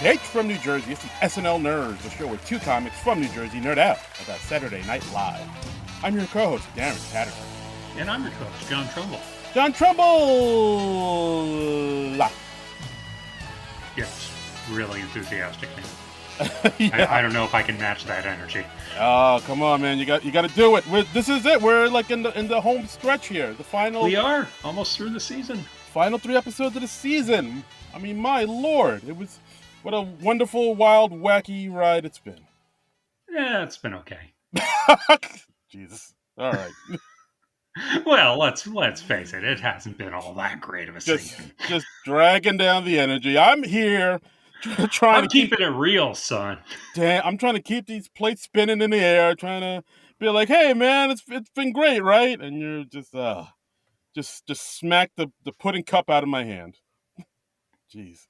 Jake from New Jersey. It's the SNL Nerds, the show where two comics from New Jersey nerd out about Saturday Night Live. I'm your co-host, Darren Patterson. And I'm your coach, John Trumbull. John Trumbull! Yes, really enthusiastic man. Yeah. I don't know if I can match that energy. Oh, come on, man! You got to do it. This is it. We're like in the home stretch here. The final. We are almost through the season. Final 3 episodes of the season. I mean, my lord, what a wonderful, wild, wacky ride it's been. Yeah, it's been okay. Jesus. All right. Well, let's face it. It hasn't been all that great of a season. Just dragging down the energy. I'm here trying I'm keeping it real, son. Damn, I'm trying to keep these plates spinning in the air, trying to be like, "Hey, man, it's been great, right?" And you're just smack the pudding cup out of my hand. Jeez.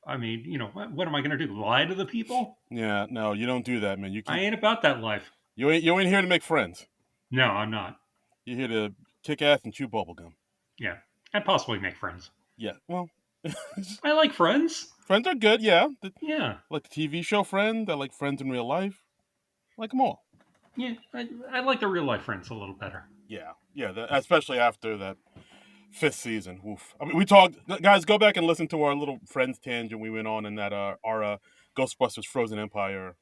I mean, what am I going to do? Lie to the people? Yeah, no, you don't do that, man. I ain't about that life. You ain't here to make friends. No, I'm not. You're here to kick ass and chew bubblegum. Yeah, and possibly make friends. Yeah, well, I like Friends. Friends are good, yeah. Yeah. Like the TV show Friends. I like Friends in real life. I like them all. Yeah, I like the real life Friends a little better. Yeah, especially after that 5th season. Oof. I mean, we talked, guys. Go back and listen to our little Friends tangent we went on in that our Ghostbusters Frozen Empire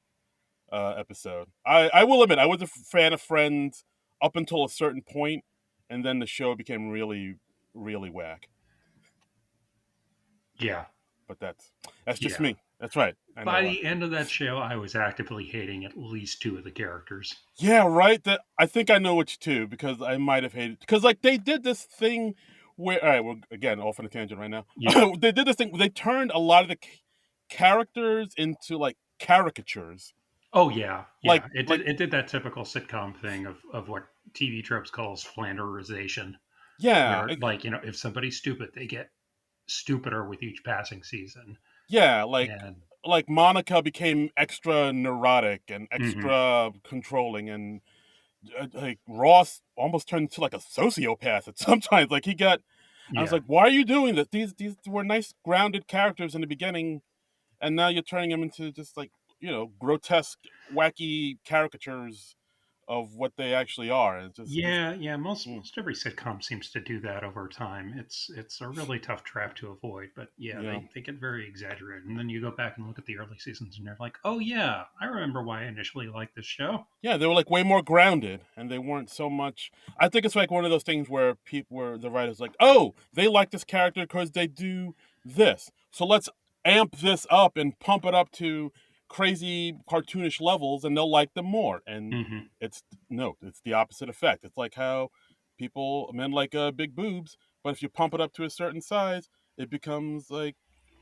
episode. I will admit I was a fan of Friends up until a certain point, and then the show became really, really whack. Yeah, but that's just me. That's right. By the end of that show, I was actively hating at least 2 of the characters. Yeah, right. I think I know which 2 because I might have hated because like they did this thing where all right, we're again off on a tangent right now. Yeah. They did this thing where they turned a lot of the characters into like caricatures. Oh yeah. It did that typical sitcom thing of what TV tropes calls flanderization. Yeah, where, if somebody's stupid, they get stupider with each passing season. Yeah, like Monica became extra neurotic and extra controlling, and like Ross almost turned into like a sociopath at sometimes. Like he got, I was like, why are you doing this? These were nice grounded characters in the beginning, and now you're turning them into just like grotesque, wacky caricatures of what they actually are. It's just most every sitcom seems to do that over time. It's a really tough trap to avoid, but they get very exaggerated. And then you go back and look at the early seasons, and you're like, oh yeah, I remember why I initially liked this show. Yeah, they were like way more grounded, and they weren't so much. I think it's like one of those things where the writers like, oh, they like this character because they do this, so let's amp this up and pump it up to crazy cartoonish levels, and they'll like them more. And it's the opposite effect. It's like how men like big boobs, but if you pump it up to a certain size, it becomes like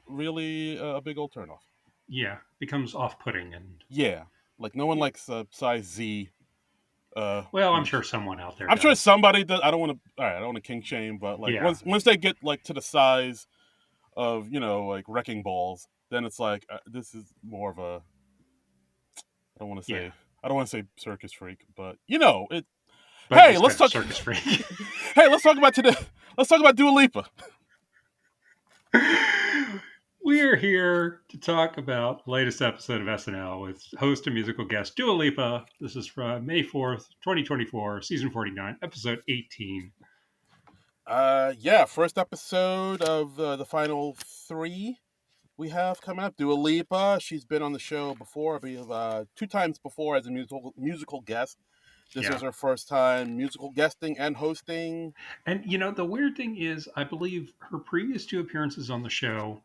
really a big old turnoff. Yeah, becomes off-putting. And like no one likes size Z. Well, I'm sure someone out there I'm sure somebody does. I don't want to kink shame, but like once they get like to the size of like wrecking balls, then it's like this is more of a. I don't want to say circus freak, but it. But hey, let's talk circus freak. Hey, let's talk about today. Let's talk about Dua Lipa. We're here to talk about the latest episode of SNL with host and musical guest Dua Lipa. This is from May 4th, 2024, season 49, episode 18. First episode of the final 3 we have coming up. Dua Lipa. She's been on the show before, I believe 2 times before as a musical guest. This is her first time musical guesting and hosting. And the weird thing is, I believe her previous 2 appearances on the show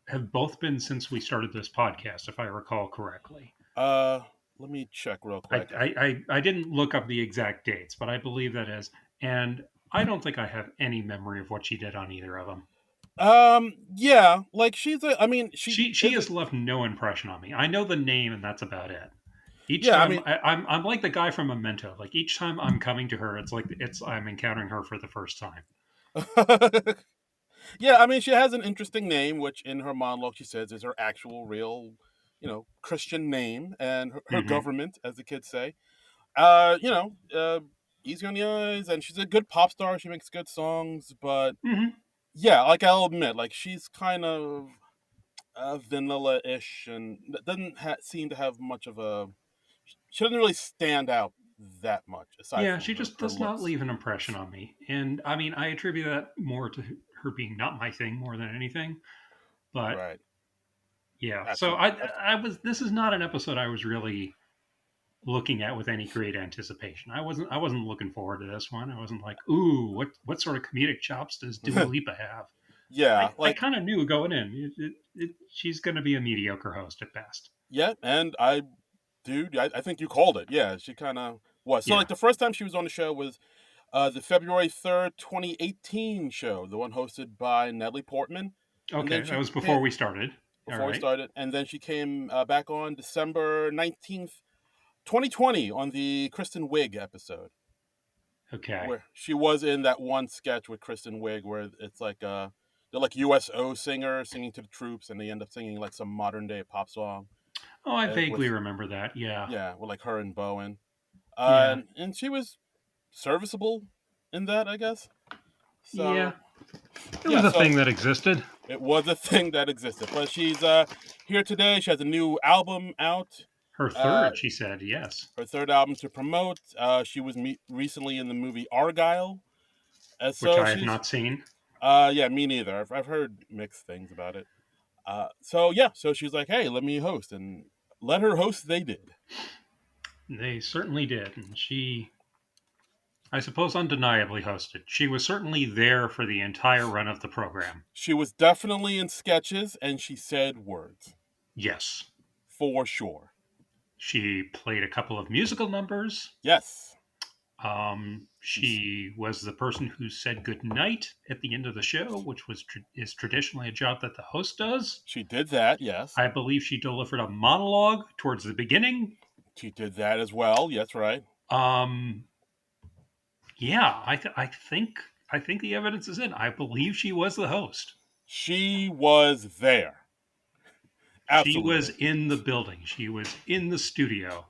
have both been since we started this podcast, if I recall correctly. Let me check real quick. I didn't look up the exact dates, but I believe that is. And I don't think I have any memory of what she did on either of them. Like she has left no impression on me. I know the name, and that's about it. Each time, I'm like the guy from Memento. Like each time I'm coming to her, it's like I'm encountering her for the first time. She has an interesting name, which in her monologue she says is her actual real, Christian name, and her government, as the kids say. Easy on the eyes, and she's a good pop star. She makes good songs, but like I'll admit, like she's kind of vanilla-ish, and doesn't seem to have much of a. She doesn't really stand out that much aside Yeah, from she just her does not looks. leave an impression on me. And I mean, I attribute that more to her being not my thing more than anything. But Right. yeah, so Absolutely. I was. This is not an episode I was really looking at with any great anticipation. I wasn't looking forward to this one. I wasn't like, ooh, what sort of comedic chops does Dua Lipa have? Yeah, I like kind of knew going in she's going to be a mediocre host at best. yeah, and I think you called it. Yeah, she kind of was. So Yeah. like the first time she was on the show was the February 3rd, 2018 show, the one hosted by Natalie Portman, and then Okay, that she was before came we started. All before we right. started, and then she came back on December 19th, 2020, on the Kristen Wiig episode, Okay. where she was in that one sketch with Kristen Wiig, where it's like they're like USO singers singing to the troops, and they end up singing like some modern day pop song Oh, I with vaguely remember that. Yeah. yeah, with like her and Bowen, Yeah. and she was serviceable in that, I guess. Yeah. So It yeah, was a so thing that existed. it was a thing that existed. But she's here today. She has a new album out. Her Uh, third, she said, yes. her third album to promote. She was recently in the movie Argyle. Which So I have she's not seen. yeah, me neither. I've heard mixed things about it. So yeah, so she's like, hey, let me host, and let her host. They did. They certainly did. And she, I suppose, undeniably hosted. She was certainly there for the entire run of the program. She was definitely in sketches, and she said words Yes. for sure. She played a couple of musical numbers. Yes, she's She was the person who said good night at the end of the show, which is traditionally a job that the host does. she did that. Yes, I believe she delivered a monologue towards the beginning. she did that as well. Yes, right. Um, yeah, I think the evidence is in. I believe she was the host. She was there. She was Absolutely. in the building. She was in the studio.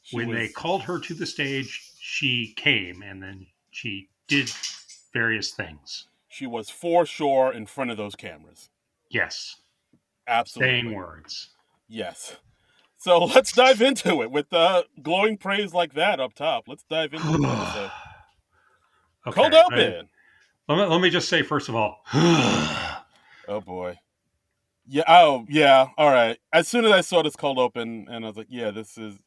She When they was called her to the stage, she came and then she did various things. she was for sure in front of those cameras. Yes, saying Absolutely. words. Yes. So let's dive into it with glowing praise like that up top. Let's dive into the episode. Cold Okay, open. let me just say first of all, Oh boy. Yeah. Oh yeah. All right. As soon as I saw this cold open, and I was like, yeah, this is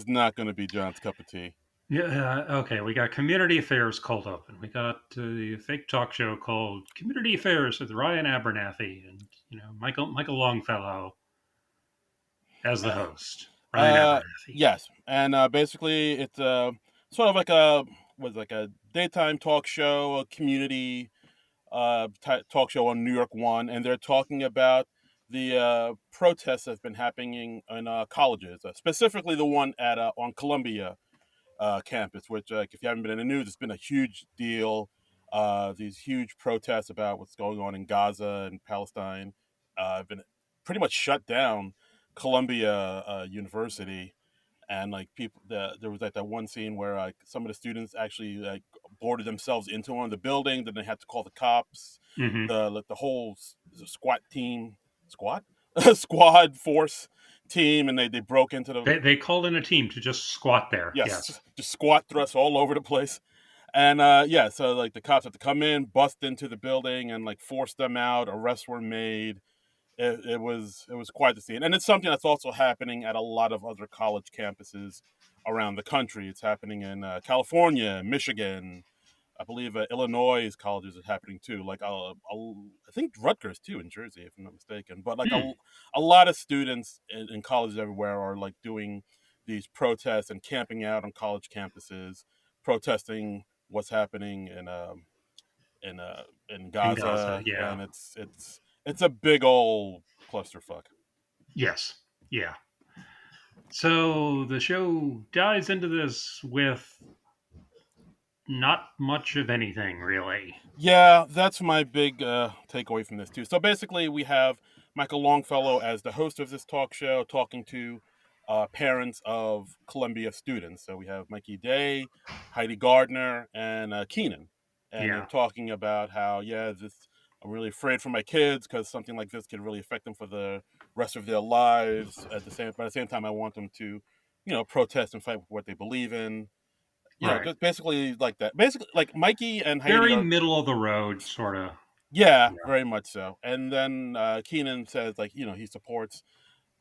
not going to be John's cup of tea. yeah, okay, we got Community Affairs cold open. We got the fake talk show called Community Affairs with Ryan Abernathy and Michael Longfellow as the host. Ryan Uh, Abernathy. yes, and basically it's sort of like a daytime talk show, a community talk show on New York One, and they're talking about the protests that have been happening in colleges, specifically the one at on Columbia campus, which if you haven't been in the news, it's been a huge deal. These huge protests about what's going on in Gaza and Palestine have been pretty much shut down Columbia University, and like there was like that one scene where like some of the students actually like boarded themselves into one of the buildings, then they had to call the cops. Mm-hmm. The whole squat team, squat squad force team, and they broke into the They called in a team to just squat there. yes, Yes. just squat thrusts all over the place. And yeah, so like the cops had to come in, bust into the building, and like force them out. Arrests were made. It was quite the scene, and it's something that's also happening at a lot of other college campuses around the country. It's happening in California, Michigan, I believe Illinois colleges is happening too. Like I think Rutgers too in Jersey, if I'm not mistaken. But like Hmm. a lot of students in colleges everywhere are like doing these protests and camping out on college campuses, protesting what's happening in In Gaza. Gaza, Yeah. and it's a big old clusterfuck. Yes. Yeah. So the show dives into this with not much of anything, really. Yeah, that's my big takeaway from this too. So basically, we have Michael Longfellow as the host of this talk show, talking to parents of Columbia students. So we have Mikey Day, Heidi Gardner, and Keenan, and they're Yeah. talking about how yeah, I'm really afraid for my kids because something like this could really affect them for the rest of their lives. By the same time, I want them to, protest and fight for what they believe in. Right. Just basically like that. Basically, like Mikey and Heidi Very are. middle of the road, sort of. Yeah, Yeah. very much so. And then Keenan says, like, he supports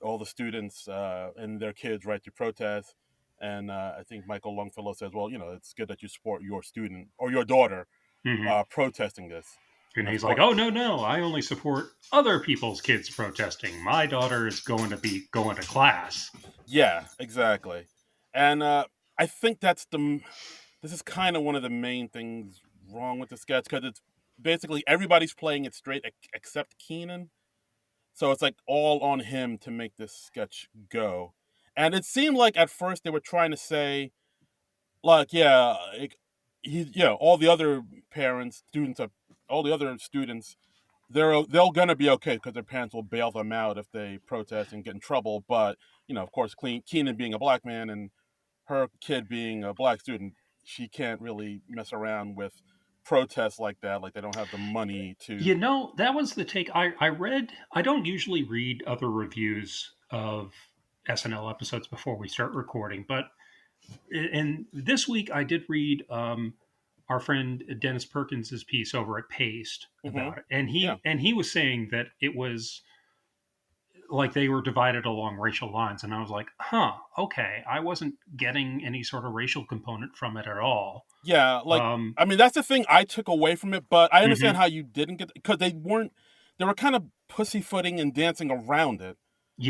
all the students and their kids' right to protest. And I think Michael Longfellow says, well, it's good that you support your student or your daughter Hmm. protesting this. And And of he's like, course, "Oh no, no! I only support other people's kids protesting. My daughter is going to be going to class." yeah, exactly. And I think this is kind of one of the main things wrong with the sketch because it's basically everybody's playing it straight except Keenan. So it's like all on him to make this sketch go. And it seemed like at first they were trying to say, like, yeah, all the other parents, students, all the other students, they're gonna be okay because their parents will bail them out if they protest and get in trouble. But of course, Keenan being a black man and her kid being a black student, she can't really mess around with protests like that. Like they don't have the money to. That was the take I read. I don't usually read other reviews of SNL episodes before we start recording, but and this week I did read our friend Dennis Perkins's piece over at Paste Hmm. about it, and Yeah, he was saying that it was like they were divided along racial lines, and I was like, huh, okay, I wasn't getting any sort of racial component from it at all. yeah. Like, Um, I mean, that's the thing I took away from it. But I understand mhm. how you didn't get because they weren't. They were kind of pussyfooting and dancing around it.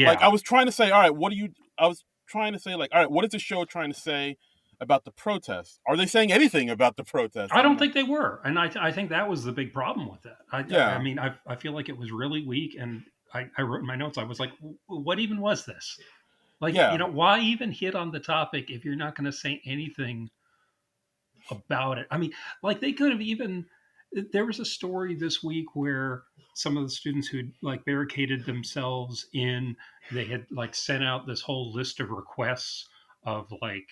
Like I Yeah, was trying to say, all right, what do you? I was trying to say, like, all right, what is the show trying to say about the protests? Are they saying anything about the protests? I I'm don't like, think they were, and I think that was the big problem with it. I yeah, mean, I feel like it was really weak, and I wrote in my notes. I was like, what even was this? Like, yeah, why even hit on the topic if you're not going to say anything about it? I mean, like they could have even. There was a story this week where some of the students who like barricaded themselves in, they had like sent out this whole list of requests of like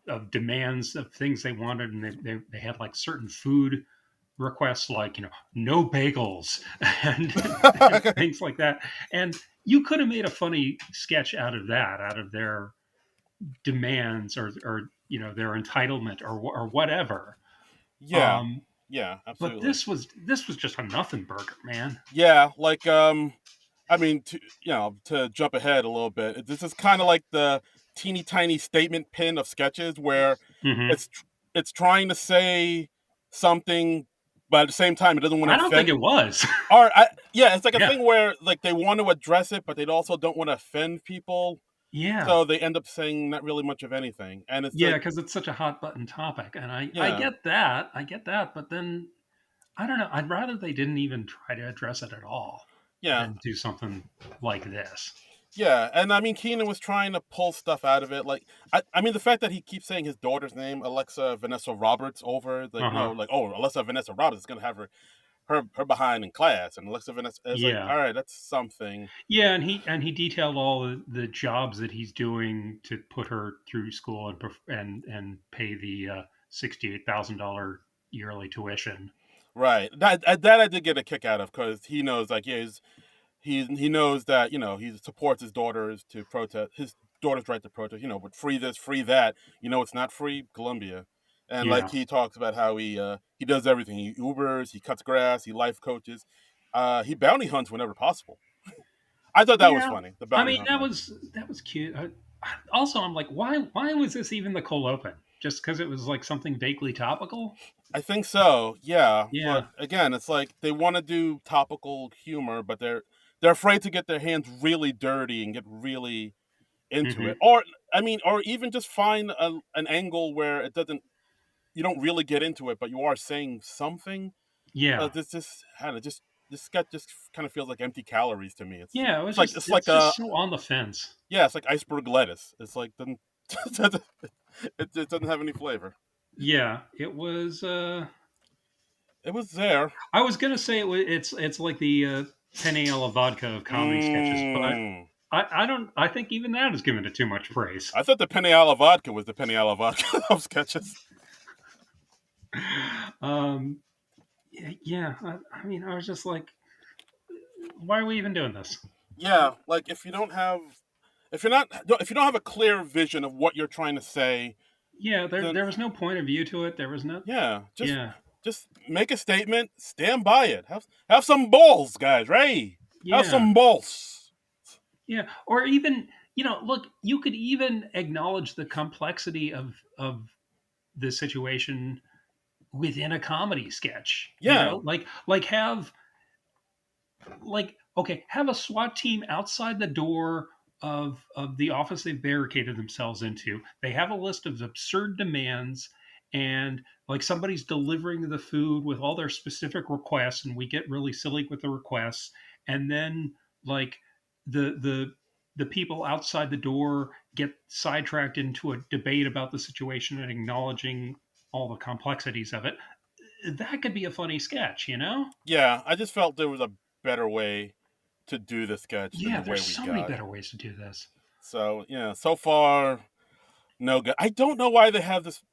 of demands of things they wanted, and they had like certain food requests like no bagels and things like that, and you could have made a funny sketch out of that, out of their demands or their entitlement or whatever. yeah, um yeah, but absolutely. this was just a nothing burger, man. Yeah, like I mean, to jump ahead a little bit, this is kind of like the teeny tiny statement pin of sketches where Hmm. it's it's trying to say something, but at the same time, it doesn't want to I don't think offend. it was. Or yeah, it's like a Yeah, thing where like they want to address it, but they also don't want to offend people, yeah, so they end up saying not really much of anything, and it's yeah, like, because it's such a hot button topic, and I yeah, get that, but then I don't know. I'd rather they didn't even try to address it at all yeah, than do something like this. yeah, and I mean, Keenan was trying to pull stuff out of it. Like, I mean, the fact that he keeps saying his daughter's name, Alexa Vanessa Roberts, over, like, Uh huh. like, oh, Alexa Vanessa Roberts is gonna have her behind in class, and Alexa Vanessa is like, Yeah. all right, that's something. Yeah, and he detailed all the jobs that he's doing to put her through school and pay the $68,000 yearly tuition. Right. That I did get a kick out of because he knows, like, yeah, he knows that he supports his daughters to protest his daughter's right to protest. But free this, free that. It's not free Columbia, and like Yeah. he talks about how he does everything. He Ubers, he cuts grass, he life coaches, he bounty hunts whenever possible. I thought that was Yeah. funny, the I bounty mean, hunt that one. was cute. Also, I'm like, why was this even the cold open? Just because it was like something vaguely topical? I think so, yeah. But Yeah. again, it's like they want to do topical humor, but they're afraid to get their hands really dirty and get really into Hmm. it. Or I mean, or even just find an angle where it doesn't you don't really get into it, but you are saying something. Yeah. This I don't know, just this sketch just kind of feels like empty calories to me. Yeah. It was It's like just it's like it's just so on the fence. yeah, it's like iceberg lettuce. It's like doesn't it doesn't have any flavor. Yeah. It was. It was there. I was gonna say it's like the penne alla vodka of comedy sketches, but Mm. I don't. I think even that is giving it too much praise. I thought the penne alla vodka was the penne alla vodka of sketches. Um, Yeah, I mean, I was just like, why are we even doing this? Yeah, like if you don't have, if you don't have a clear vision of what you're trying to say, Yeah, then there was no point of view to it. There was no. yeah, Yeah, just make a statement, stand by it. Have some balls, guys. Right? Have yeah, some balls. yeah. Or even, look, you could even acknowledge the complexity of the situation within a comedy sketch. Yeah, Have a SWAT team outside the door of the office they've barricaded themselves into. They have a list of absurd demands, and like somebody's delivering the food with all their specific requests, and we get really silly with the requests, and then like the the people outside the door get sidetracked into a debate about the situation and acknowledging all the complexities of it. That could be a funny sketch, you know? yeah. I just felt there was a better way to do the sketch than Yeah, the way there's we so many got. better ways to do this. So yeah, so far no good. I don't know why they have this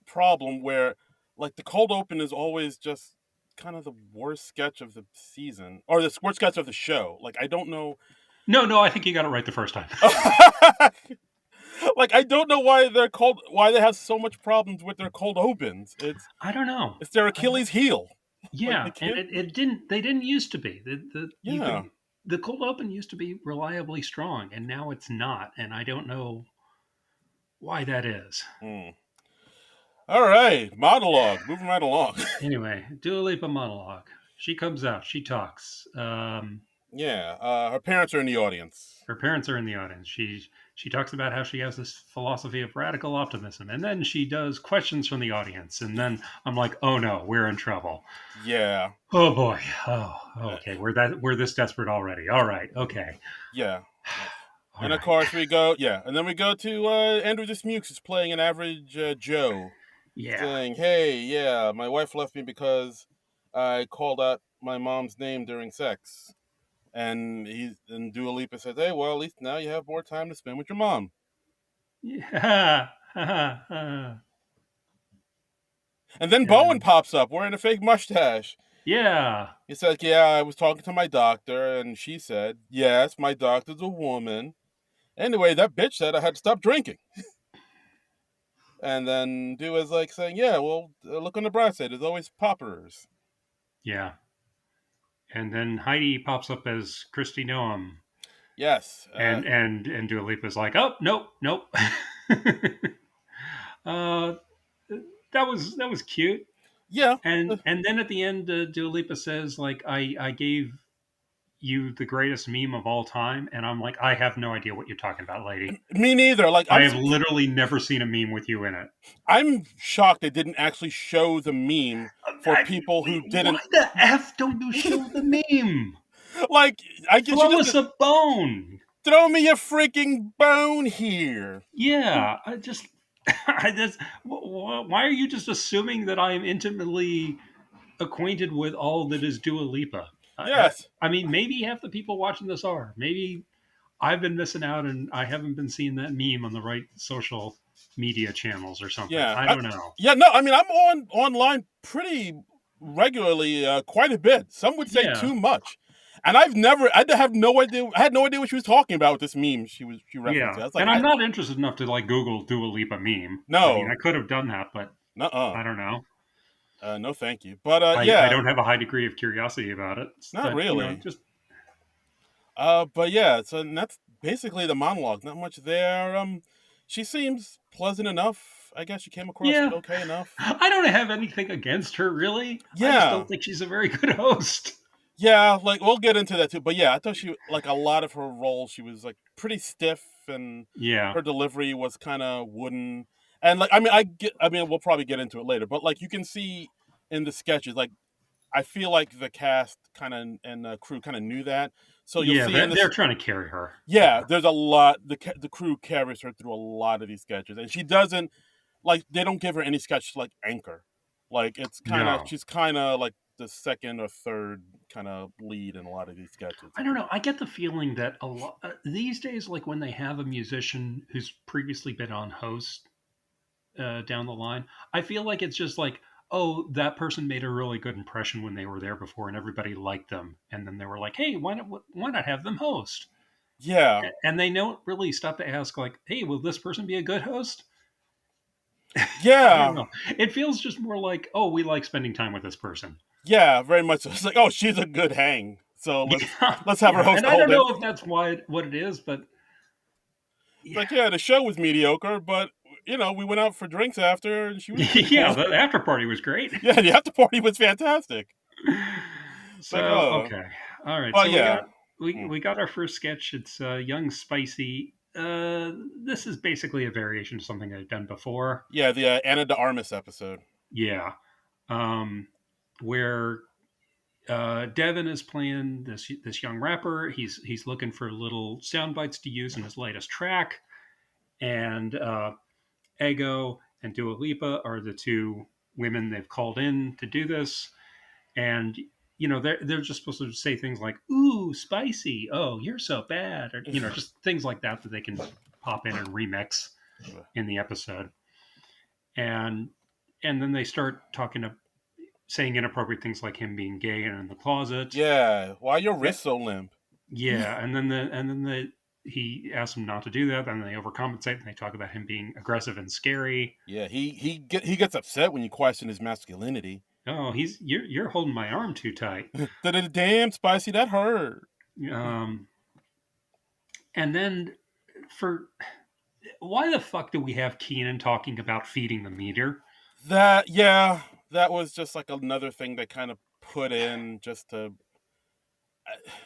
problem where like the cold open is always just kind of the worst sketch of the season or the worst sketch of the show. Like I don't know. No, no, I think you got it right the first time. Like I don't know why why they have so much problems with their cold opens. I don't know. It's their I don't, Achilles heel. Like they yeah, and can't. it didn't. They didn't used to be. You Yeah. could. The cold open used to be reliably strong, and now it's not. And I don't know why that is. Hmm. All right, monologue. Moving right along. Anyway, Dua Lipa monologue. She comes out. She talks. Yeah, her parents are in the audience. Her parents are in the audience. She talks about how she has this philosophy of radical optimism, and then she does questions from the audience, and then I'm like, oh no, we're in trouble. Yeah, Oh boy. Oh, uh, okay. We're this desperate already. All right. Okay. yeah. All And of right. course we go, yeah, and then we go to Andrew Dismukes is playing an average Joe, Yeah. saying, "Hey, yeah, my wife left me because I called out my mom's name during sex." And Dua Lipa says, "Hey, well, at least now you have more time to spend with your mom." Yeah. And then Bowen And pops up wearing a fake mustache. yeah. He says, "Yeah, I was talking to my doctor, and she said, yes, my doctor's a woman. Anyway, that bitch said I had to stop drinking." And then Dua's like saying, "Yeah, well, look on the bright side. There's always poppers." Yeah. And then Heidi pops up as Christy Noam, Yes. and Dua Lipa's like, oh nope, nope. uh, that was cute. Yeah. And then at the end, Dua Lipa says like, I gave you the greatest meme of all time, and I'm like, I have no idea what you're talking about, lady. Me neither. Like I have literally never seen a meme with you in it. I'm shocked they didn't actually show the meme for people who Why didn't the f don't you show the meme? like. I guess you Throw just us a bone. throw me a freaking bone here. Yeah, I just. Why are you just assuming that I am intimately acquainted with all that is Dua Lipa? Yes. I mean, maybe half the people watching this are. Maybe I've been missing out, and I haven't been seeing that meme on the right social media channels or something. Yeah. I don't know. Yeah. No. I mean, I'm online pretty regularly, quite a bit. Some would say Yeah, too much. And I've never. I have no idea. I had no idea what she was talking about with this meme. She referenced it. yeah. I was like, And I'm not interested enough to like Google Dua Lipa meme. I mean, no, I could have done that, but nuh-uh. I don't know. No, thank you. But I yeah, don't have a high degree of curiosity about it. not But really. just But yeah, so that's basically the monologue. Not much there. She seems pleasant enough. I guess she came across yeah. okay enough. I don't have anything against her really. I just Yeah, don't think she's a very good host. yeah. Like we'll get into that too. But yeah, I thought she like a lot of her roles. She was like pretty stiff, and Yeah. her delivery was kind of wooden. And like, I mean, we'll probably get into it later. But like, you can see in the sketches, like I feel like the cast kind of and the crew kind of knew that. So you'll Yeah, see in they're this. trying to carry her. Yeah, Yeah. there's a lot. The crew carries her through a lot of these sketches, and she doesn't like. They don't give her any sketch to like anchor. Like it's kind of No. she's kind of like the second or third kind of lead in a lot of these sketches. I don't know. I get the feeling that a lot these days, like when they have a musician who's previously been on host down the line, I feel like it's just like, oh, that person made a really good impression when they were there before and everybody liked them. And then they were like, hey, why not have them host? Yeah, And they don't really stop to ask, like, hey, will this person be a good host? I don't yeah, know. It feels just more like, oh, we like spending time with this person. yeah. Very much. So. It's like, oh, she's a good hang. So Yeah, let's have her yeah. host And the I whole don't damn. know if that's what it is, but It's yeah. like, yeah, the show was mediocre, but we went out for drinks after, and she was pretty Yeah, cool. the after party was great. Yeah, the after party was fantastic. It's like, So oh, okay, all right. well, So we yeah. got we Mm. we got our first sketch. It's young spicy. This is basically a variation of something I've done before. Yeah, the Anna de Armas episode. Yeah, um, where Devin is playing this young rapper. He's looking for little sound bites to use in his latest track, and Ego and Dua Lipa are the two women they've called in to do this. And they're just supposed to say things like "ooh, spicy," "oh, you're so bad," or just things like that that they can pop in and remix in the episode. And then they start saying inappropriate things like him being gay and in the closet. Yeah, why your Eh, wrist so limp? Yeah, and then he asks them not to do that. Then they overcompensate and they talk about him being aggressive and scary. Yeah, he gets upset when you question his masculinity. Oh, you're holding my arm too tight. Damn, spicy, that hurt. Um, and then for why the fuck do we have Keenan talking about feeding the meter? Yeah, that was just like another thing they kind of put in just to.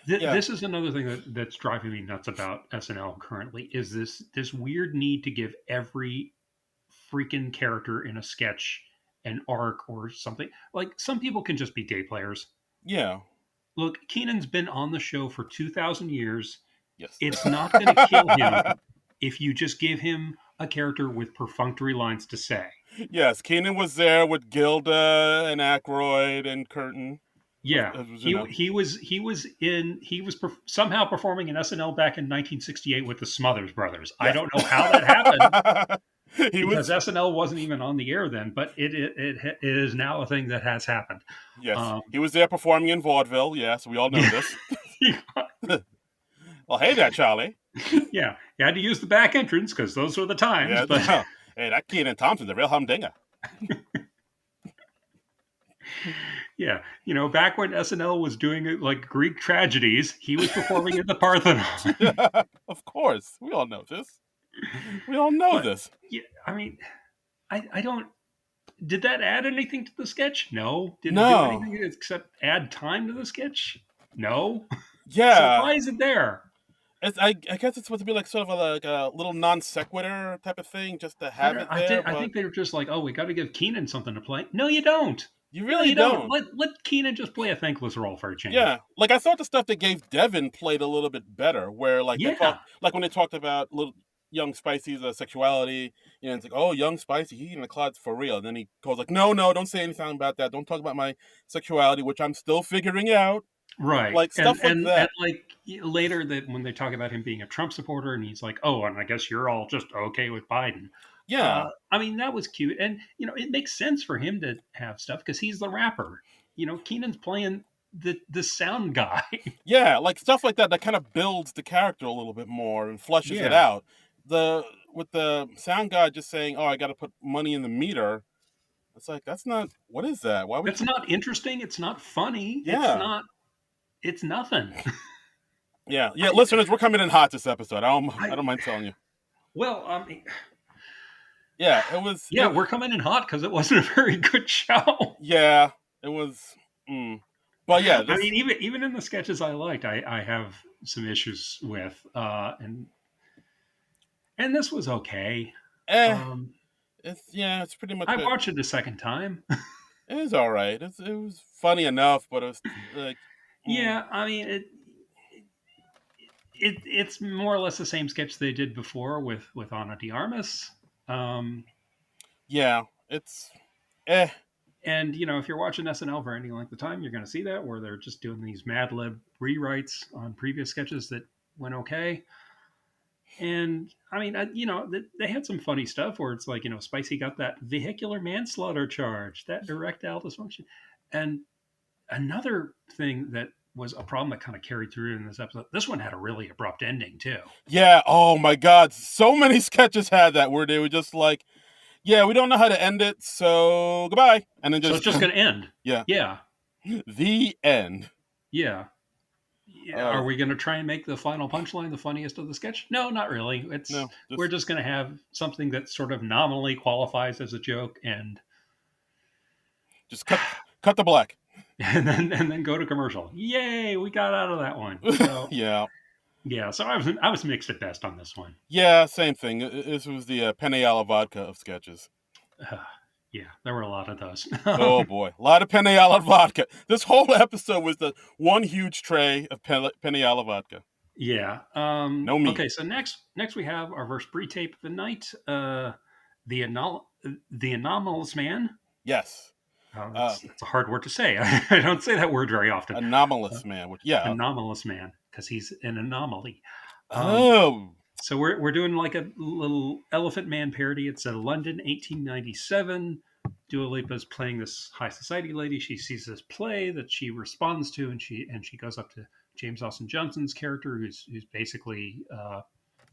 Yeah, This is another thing that's driving me nuts about SNL currently is this weird need to give every freaking character in a sketch an arc or something. Like some people can just be day players. yeah, Look, Keenan's been on the show for 2,000 years. yes. It's not going to kill him if you just give him a character with perfunctory lines to say. Yes, Keenan was there with Gilda and Aykroyd and Curtin. Yeah, It was, somehow performing in SNL back in 1968 with the Smothers Brothers. I yes. don't know how that happened He because was SNL wasn't even on the air then, but it is now a thing that has happened. yes, he was there performing in vaudeville. Yes, we all know this. Well, hey there, Charlie. Yeah, you had to use the back entrance because those were the times. Yeah, But hey, that Keenan Thompson's a real humdinger. yeah, back when SNL was doing it like Greek tragedies, he was performing in the Parthenon. Of course, we all know this. We all know But this. yeah, I mean, I don't. Did that add anything to the sketch? No. Did it do No. anything except add time to the sketch? No. So Yeah. why is it there? I guess it's supposed to be like sort of like a little non sequitur type of thing, just to I, have don't, it there. I But think they were just like, oh, we got to give Keenan something to play. No, you don't. you No, really you don't. don't. Let Keenan just play a thankless role for a change. Yeah, like I thought the stuff they gave Devin played a little bit better, where like they Yeah. talked, like when they talked about little young Spicy's sexuality, it's like, oh, young Spicy, he in the closet for real. And then he goes like, no, no, don't say anything about that. Don't talk about my sexuality, which I'm still figuring out. Right. Like And stuff like and and that. like later that when they talk about him being a Trump supporter and he's like, "Oh, and I guess you're all just okay with Biden." Yeah, I mean, that was cute. And it makes sense for him to have stuff because he's the rapper. Keenan's playing the sound guy. yeah, like stuff like that that kind of builds the character a little bit more and flushes it Yeah. out. The With the sound guy just saying, "Oh, I got to put money in the meter." It's like that's not. What is that? Why would That's you? not interesting. It's not funny. Yeah, It's nothing. yeah, yeah. Listeners, we're coming in hot this episode. I I don't mind telling you. well, I mean, Yeah, it was. yeah, we're coming in hot because it wasn't a very good show. Yeah, it was. But yeah, I this. mean, even in the sketches I liked, I have some issues with, and this was okay. Eh, Um, it's pretty much. I watched it a second time. It was all right. It was funny enough, but it was like. mm, Yeah, I mean it's more or less the same sketch they did before with Ana de Armas. Um, yeah, it's. Eh. and if you're watching SNL for any length of time, you're going to see that where they're just doing these Mad Lib rewrites on previous sketches that went okay. And I mean, they had some funny stuff where it's like, Spicy got that vehicular manslaughter charge, that erectile dysfunction. And another thing that was a problem that kind of carried through in this episode, this one had a really abrupt ending too. Yeah. Oh my God. So many sketches had that where they were just like, yeah, we don't know how to end it, so goodbye. And then So just, it's just going to end. yeah. Yeah. The end. Yeah. Oh, Are we going to try and make the final punchline the funniest of the sketch? No, not really. no. We're just going to have something that sort of nominally qualifies as a joke, and Just cut the black. and then go to commercial. Yay, we got out of that one. So Yeah. yeah, so I was mixed at best on this one. Yeah, same thing. This was the penne alla vodka of sketches. Yeah, there were a lot of those. Oh boy, a lot of penne alla vodka. This whole episode was the one huge tray of penne alla vodka. Yeah. No meat. Okay, so next we have our first pre-tape of the night. The anomalous man. Yes. That's a hard word to say. I don't say that word very often. Anomalous man. Which, yeah. Anomalous man, because he's an anomaly. Oh. So we're doing like a little Elephant Man parody. It's a London 1897. Dua Lipa's playing this high society lady. She sees this play that she responds to, and she goes up to James Austin Johnson's character, who's basically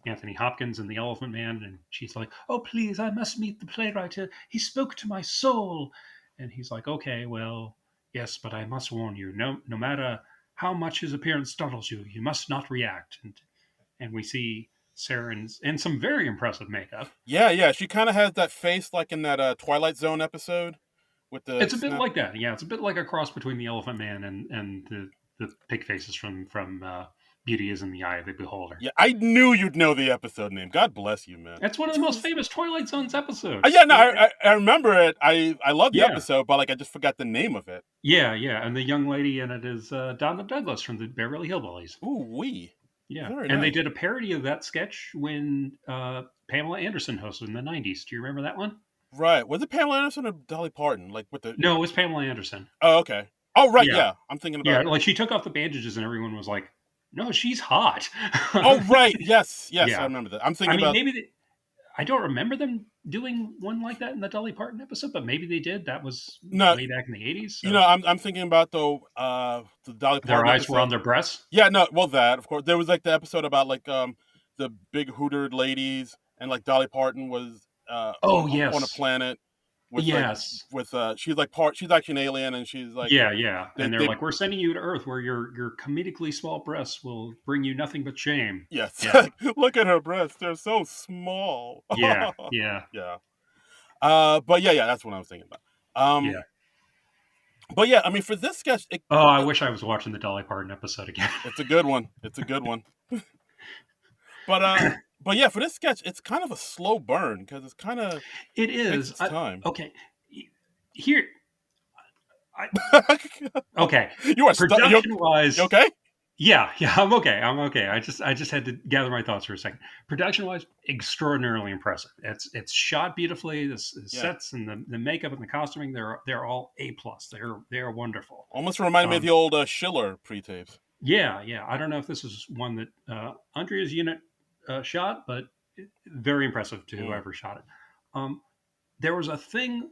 Anthony Hopkins in The Elephant Man, and she's like, "Oh, please, I must meet the playwright. He spoke to my soul." And he's like, "Okay, well, yes, but I must warn you, no matter how much his appearance startles you, you must not react." And we see Sarah in some very impressive makeup. Yeah. She kind of has that face like in that Twilight Zone episode with the. It's a bit like that. Yeah, it's a bit like a cross between the Elephant Man and the pig faces from Beauty is in the Eye of the Beholder. Yeah, I knew you'd know the episode name. God bless you, man. That's one of the most famous Twilight Zones episodes. Yeah, no, I remember it. I love the episode, but like I just forgot the name of it. Yeah, and the young lady in it is Donna Douglas from the Beverly Hillbillies. Ooh, wee. Yeah, Very and nice. they did a parody of that sketch when Pamela Anderson hosted in the '90s. Do you remember that one? Right. Was it Pamela Anderson or Dolly Parton? Like with the. No, it was Pamela Anderson. Oh, okay. Oh, right. Yeah. I'm thinking about. Yeah, like she took off the bandages and everyone was like, "No, she's hot." Oh, right. Yes. Yeah. I remember that. I'm thinking about. Maybe I don't remember them doing one like that in the Dolly Parton episode, but maybe they did. That was way back in the '80s. So. I'm thinking about the Dolly Parton. Their eyes were on their breasts. Yeah, no, well that of course. There was like the episode about like the big hootered ladies and like Dolly Parton was on a planet. With, yes. She's like she's actually an alien, and she's like and they're like, we're sending you to Earth where your comedically small breasts will bring you nothing but shame. Yes, yeah. Look at her breasts; they're so small. Yeah. But yeah, that's what I was thinking about. But yeah, I mean, for this sketch, I wish I was watching the Dolly Parton episode again. It's a good one. But yeah, for this sketch, it's kind of a slow burn because it's kind of it is time. Okay, here. Okay, you are production wise. You okay? Yeah, I'm okay. I just had to gather my thoughts for a second. Production wise, extraordinarily impressive. It's shot beautifully. The sets and the makeup and the costuming, they're all A+. They're wonderful. Almost reminded me of the old Schiller pre-tapes. Yeah. I don't know if this is one that Andrea's unit shot, but very impressive to whoever shot it. There was a thing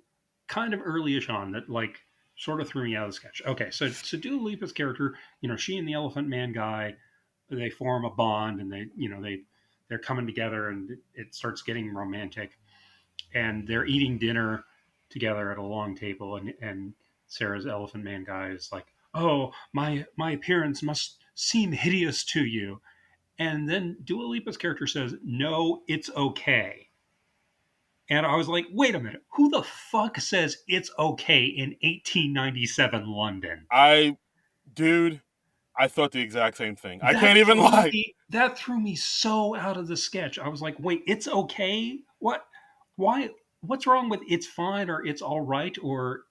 kind of early-ish on that like sort of threw me out of the sketch. Okay, so Dua Lipa's character, she and the Elephant Man guy, they form a bond, and they're coming together, and it starts getting romantic, and they're eating dinner together at a long table, and Sarah's Elephant Man guy is like, "Oh, my appearance must seem hideous to you." And then Dua Lipa's character says, "No, it's okay." And I was like, wait a minute, who the fuck says it's okay in 1897 London? I thought the exact same thing. I can't even lie. That threw me so out of the sketch. I was like, wait, it's okay? What? Why? What's wrong with it's fine or it's all right or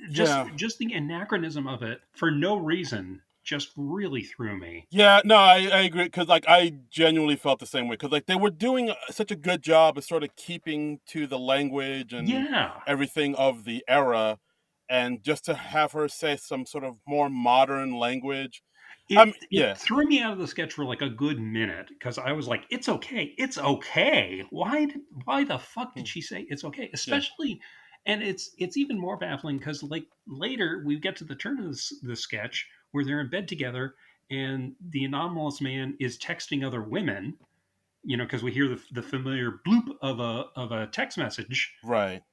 just the anachronism of it for no reason just really threw me. Yeah, no, I agree because like I genuinely felt the same way because like they were doing such a good job of sort of keeping to the language and everything of the era, and just to have her say some sort of more modern language. It Yeah, threw me out of the sketch for like a good minute because I was like, "It's okay, it's okay." Why the fuck did hmm, she say it's okay? yeah, Especially, and it's even more baffling because like later we get to the turn of the sketch where they're in bed together and the anomalous man is texting other women. Because we hear the familiar bloop of a text message. right.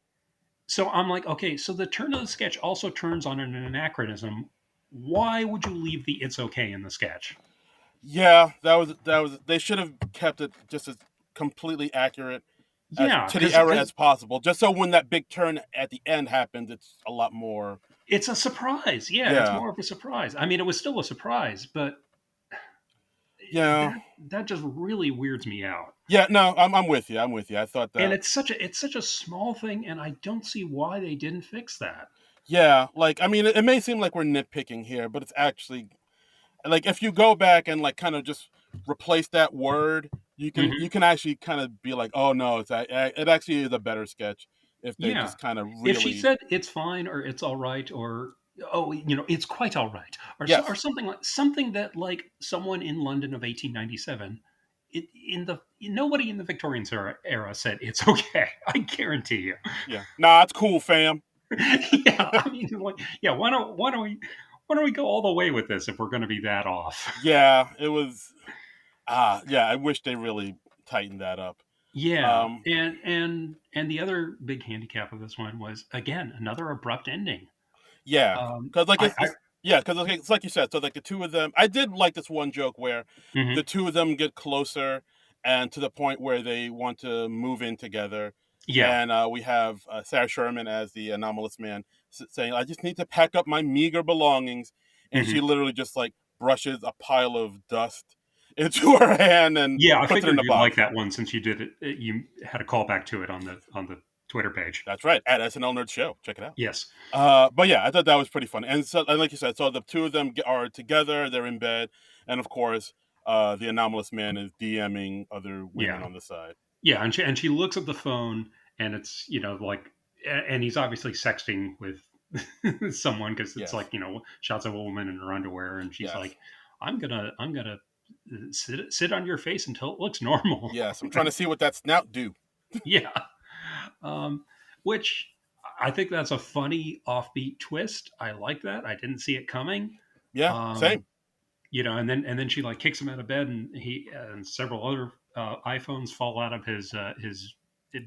So I'm like, okay, so the turn of the sketch also turns on an anachronism. Why would you leave the "it's okay" in the sketch? Yeah, that was. They should have kept it just as completely accurate as Yeah, to the because era as possible, just so when that big turn at the end happens, it's a lot more. it's a surprise. Yeah, it's Yeah, more of a surprise. I mean, it was still a surprise, but yeah, that just really weirds me out. yeah. No, I'm with you. I'm with you. I thought And that. it's such a small thing, and I don't see why they didn't fix that. Yeah, like I mean, it may seem like we're nitpicking here, but it's actually like if you go back and like kind of just replace that word, you Hmm. can actually kind of be like, oh no, it actually is a better sketch if they Yeah, just kind of if she really. said it's fine or it's all right or oh it's quite all right or Yes. something like something that like someone in London of 1897 in the nobody in the Victorian era said it's okay. I guarantee you. Yeah. Nah, it's cool, fam. Yeah, I mean, like, yeah. Why don't we go all the way with this if we're going to be that off? Yeah, it was. Yeah. I wish they really tightened that up. Yeah, Um, and the other big handicap of this one was again another abrupt ending. yeah, because like I it's yeah, because it's like you said. So like the two of them, I did like this one joke where the mhm. two of them get closer and to the point where they want to move in together. Yeah. And we have Sarah Sherman as the anomalous man saying, "I just need to pack up my meager belongings," and she Mhm. literally just like brushes a pile of dust into her hand and Yeah, I puts it in figured the you'd like box. that one since you did it. You had a callback to it on the Twitter page. That's right, at SNL Nerd Show. Check it out. Yes. But yeah, I thought that was pretty fun. And so, and like you said, so the two of them are together. They're in bed, and of course, the anomalous man is DMing other women Yeah. on the side. Yeah, and she looks at the phone, and it's like, and he's obviously sexting with someone because it's Yes, like shots of a woman in her underwear, and she's yes, like, I'm gonna sit on your face until it looks normal. yes. I'm trying to see what that snout do. Yeah. Um, which I think that's a funny offbeat twist. I like that. I didn't see it coming. Yeah, Um, same. and then she like kicks him out of bed, and he and several other iPhones fall out of his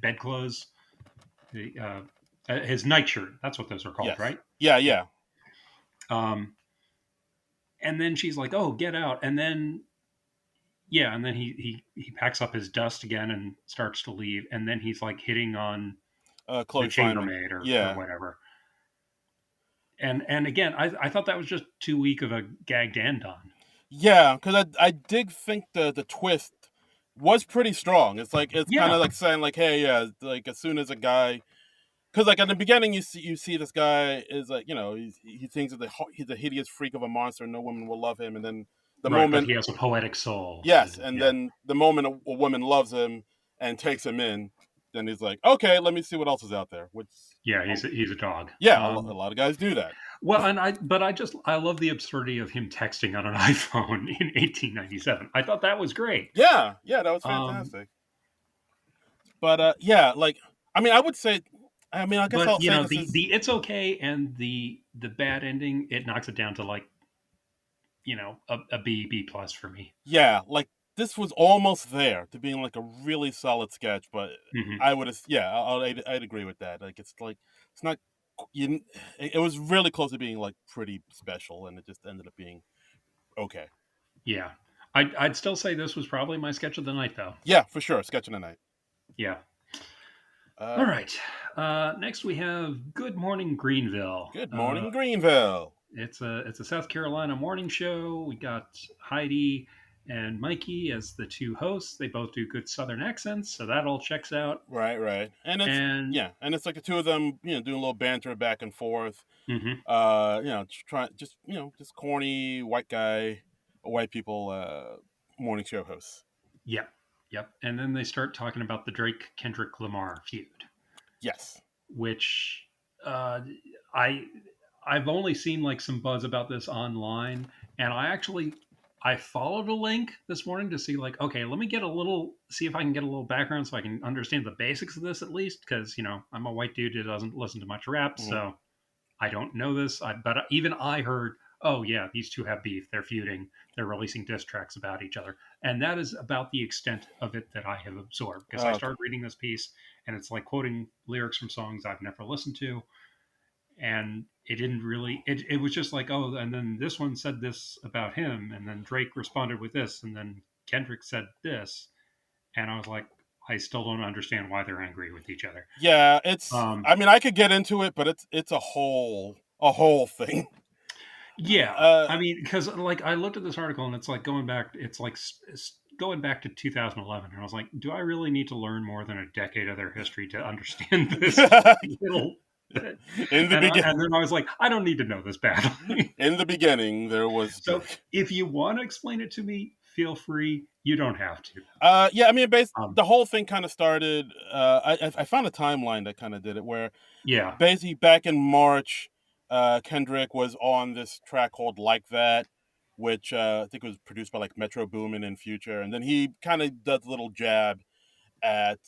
bedclothes, his nightshirt. That's what those are called, Yes, right? yeah, Yeah. yeah, Um, and then she's like, "Oh, get out!" And then and then he packs up his dust again and starts to leave. And then he's like hitting on the Chloe Fineman. chambermaid or Yeah, whatever. And again, I thought that was just too weak of a gag to end on. yeah. Because I did think the twist was pretty strong. It's kind Yeah, of like saying like, hey, yeah, like as soon as a guy because like at the beginning you see this guy is like he thinks that he's a hideous freak of a monster, no woman will love him, and then the right. But moment he has a poetic soul. yes, and Yeah, then the moment a woman loves him and takes him in, then he's like, okay, let me see what else is out there. Which yeah. oh, He's a dog. yeah, a lot of guys do that. Well, and I love the absurdity of him texting on an iPhone in 1897. I thought that was great. Yeah, yeah, that was Um, fantastic. But yeah, like I mean, I would say, I mean, I guess but I'll say this is the it's okay and the bad ending, it knocks it down to like a B plus for me. yeah, like this was almost there to being like a really solid sketch, but Hmm. I would have, yeah, I'd agree with that. Like it's not you. It was really close to being like pretty special, and it just ended up being okay. Yeah, I'd still say this was probably my sketch of the night, though. Yeah, for sure. Sketch in the night. Yeah. All Uh, right. Next we have Good Morning Greenville. Good morning, Greenville. It's a South Carolina morning show. We got Heidi and Mikey as the two hosts. They both do good Southern accents, so that all checks out. Right, right, and it's And yeah, and it's like the two of them, doing a little banter back and forth. mhm, Try just just corny white guy, white people morning show hosts. yep, yep. And then they start talking about the Drake Kendrick Lamar feud, Yes. which uh, I I've only seen like some buzz about this online, and I followed a link this morning to see like, okay, let me get a little, see if I can get a little background so I can understand the basics of this at least, because I'm a white dude who doesn't listen to much rap, Mhm. so I don't know this. But even I heard, oh yeah, these two have beef, they're feuding, they're releasing diss tracks about each other, and that is about the extent of it that I have absorbed, because I Okay. started reading this piece, and it's like quoting lyrics from songs I've never listened to, and it didn't really it was just like, oh, and then this one said this about him, and then Drake responded with this, and then Kendrick said this, and I was like, I still don't understand why they're angry with each other. Yeah, it's. um I mean, I could get into it, but it's a whole thing. yeah, Uh, I mean, because like I looked at this article, and it's like going back, it's like going back to 2011, and I was like, do I really need to learn more than a decade of their history to understand this little bit? in the And begin then I was like, I don't need to know this badly. in the beginning, there was So Drake. if you want to explain it to me, feel free. You don't have to. Yeah, I mean, Um, the whole thing kind of started. I found a timeline that kind of did it, where yeah. basically back in March, Kendrick was on this track called "Like That," which I think was produced by like Metro Boomin and Future, and then he kind of does a little jab at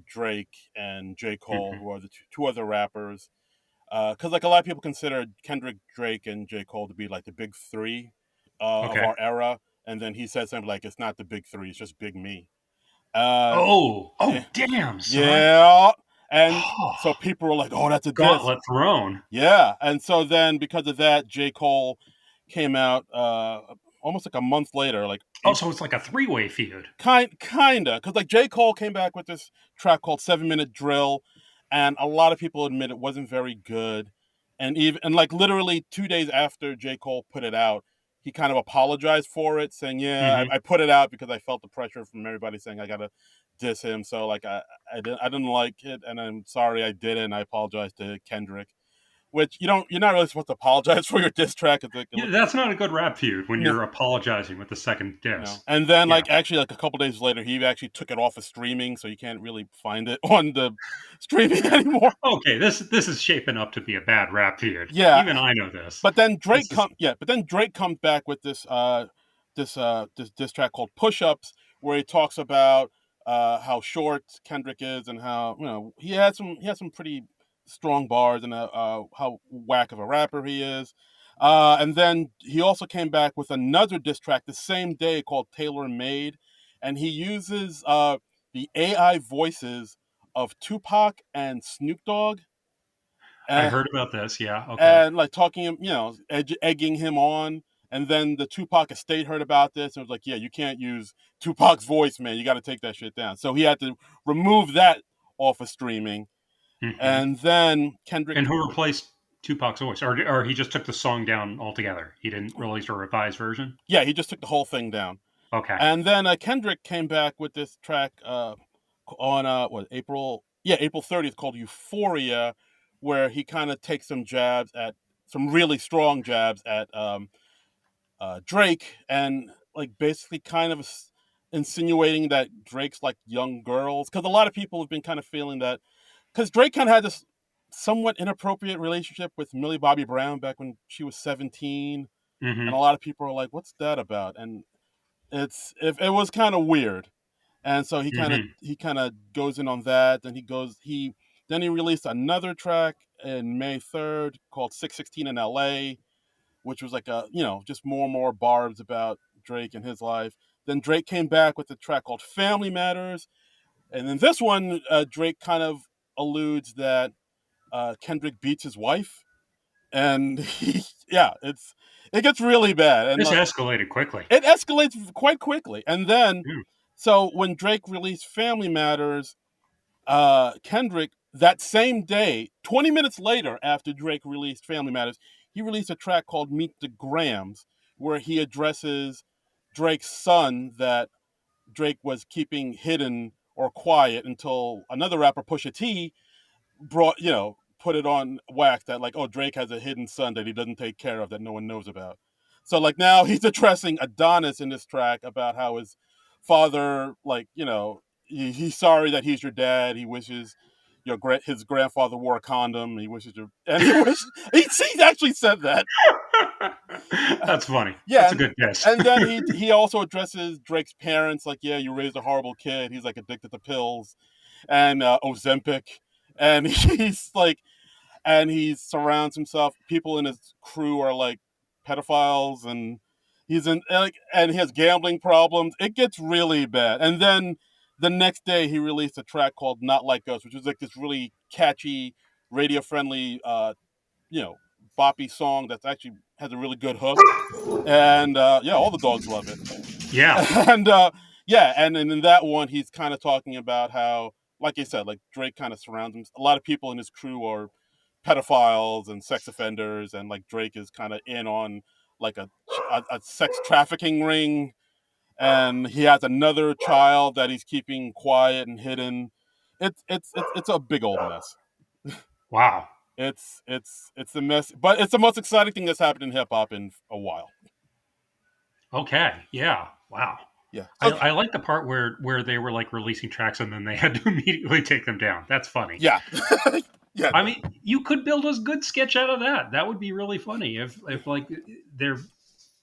Drake and J. Cole, Hmm. who are the two other rappers. Because like a lot of people consider Kendrick, Drake, and J. Cole to be like the big three of Okay. our era, and then he said something like, "It's not the big three; it's just Big Me." Uh, Oh, yeah, oh, damn, son. yeah, and Oh, so people were like, "Oh, that's a diss." gauntlet thrown. Yeah, and so then because of that, J. Cole came out almost like a month later, like Oh, so it's like a three-way feud. kinda, because like J. Cole came back with this track called 7 Minute Drill, and a lot of people admit it wasn't very good. And like literally 2 days after J. Cole put it out, he kind of apologized for it, saying, "Yeah, Hmm. I put it out because I felt the pressure from everybody saying I gotta diss him. So like I didn't like it, and I'm sorry I did it, and I apologize to Kendrick." Which you're not really supposed to apologize for your diss track. It's like, Yeah, that's not a good rap feud when no, you're apologizing with the second no. diss. And then, Yeah. like, actually, like a couple days later, he actually took it off of streaming, so you can't really find it on the streaming anymore. Okay, this is shaping up to be a bad rap feud. Yeah, Even I know this. but then This is Drake comes back with this track called Push Ups, where he talks about how short Kendrick is and how he had some pretty strong bars and how whack of a rapper he is. And then he also came back with another diss track the same day called Tailor Made, and he uses the AI voices of Tupac and Snoop Dogg. I And heard about this. Yeah. Okay. and like talking him, egging him on. And then the Tupac estate heard about this and was like, "Yeah, you can't use Tupac's voice, man. You got to take that shit down." So he had to remove that off of streaming. Hmm. And then Kendrick, And who replaced Tupac's voice, or he just took the song down altogether? He didn't release a revised version. yeah, he just took the whole thing down. Okay. And then Kendrick came back with this track on April 30th called Euphoria, where he kind of takes some really strong jabs at Drake, and like basically kind of insinuating that Drake's like young girls, because a lot of people have been kind of feeling that because Drake kind of had this somewhat inappropriate relationship with Millie Bobby Brown back when she was 17, and a Hmm. lot of people are like, "What's that about?" And it was kind of weird, and so Hmm. he kind of goes in on that. Then he released another track in May 3rd called 616 in L.A., which was like just more and more barbs about Drake and his life. Then Drake came back with a track called Family Matters. And then this one, Drake kind of alludes that Kendrick beats his wife. And yeah, it gets really bad. And This escalated quickly. it escalates quite quickly. And then, Mm. so when Drake released Family Matters, Kendrick, that same day, 20 minutes later after Drake released Family Matters, he released a track called Meet the Grams, where he addresses Drake's son that Drake was keeping hidden or quiet until another rapper, Pusha T, put it on wax that like, oh, Drake has a hidden son that he doesn't take care of that no one knows about. So like now he's addressing Adonis in this track about how his father, like, he's sorry that he's your dad. He wishes his grandfather wore a condom. He wishes you, and he actually said that. That's funny. Yeah, That's a good guess. and then he also addresses Drake's parents, like, yeah, you raised a horrible kid. He's like addicted to pills and Ozempic, and he's like, and he surrounds himself. People in his crew are like pedophiles, and he's in like, and he has gambling problems. It gets really bad, and then the next day he released a track called "Not Like Us," which was like this really catchy, radio friendly, you know, boppy song that's actually has a really good hook, and yeah, all the dogs love it. Yeah. And yeah, and in that one, he's kind of talking about how, like I said, like Drake kind of surrounds him. A lot of people in his crew are pedophiles and sex offenders, and like Drake is kind of in on like a sex trafficking ring, and he has another child that he's keeping quiet and hidden. It's a big old mess. Wow. It's the mess, but it's the most exciting thing that's happened in hip hop in a while. Okay. Yeah. Wow. Yeah. I like the part where they were like releasing tracks and then they had to immediately take them down. That's funny. Yeah. Yeah. I mean, you could build a good sketch out of that. That would be really funny if like they're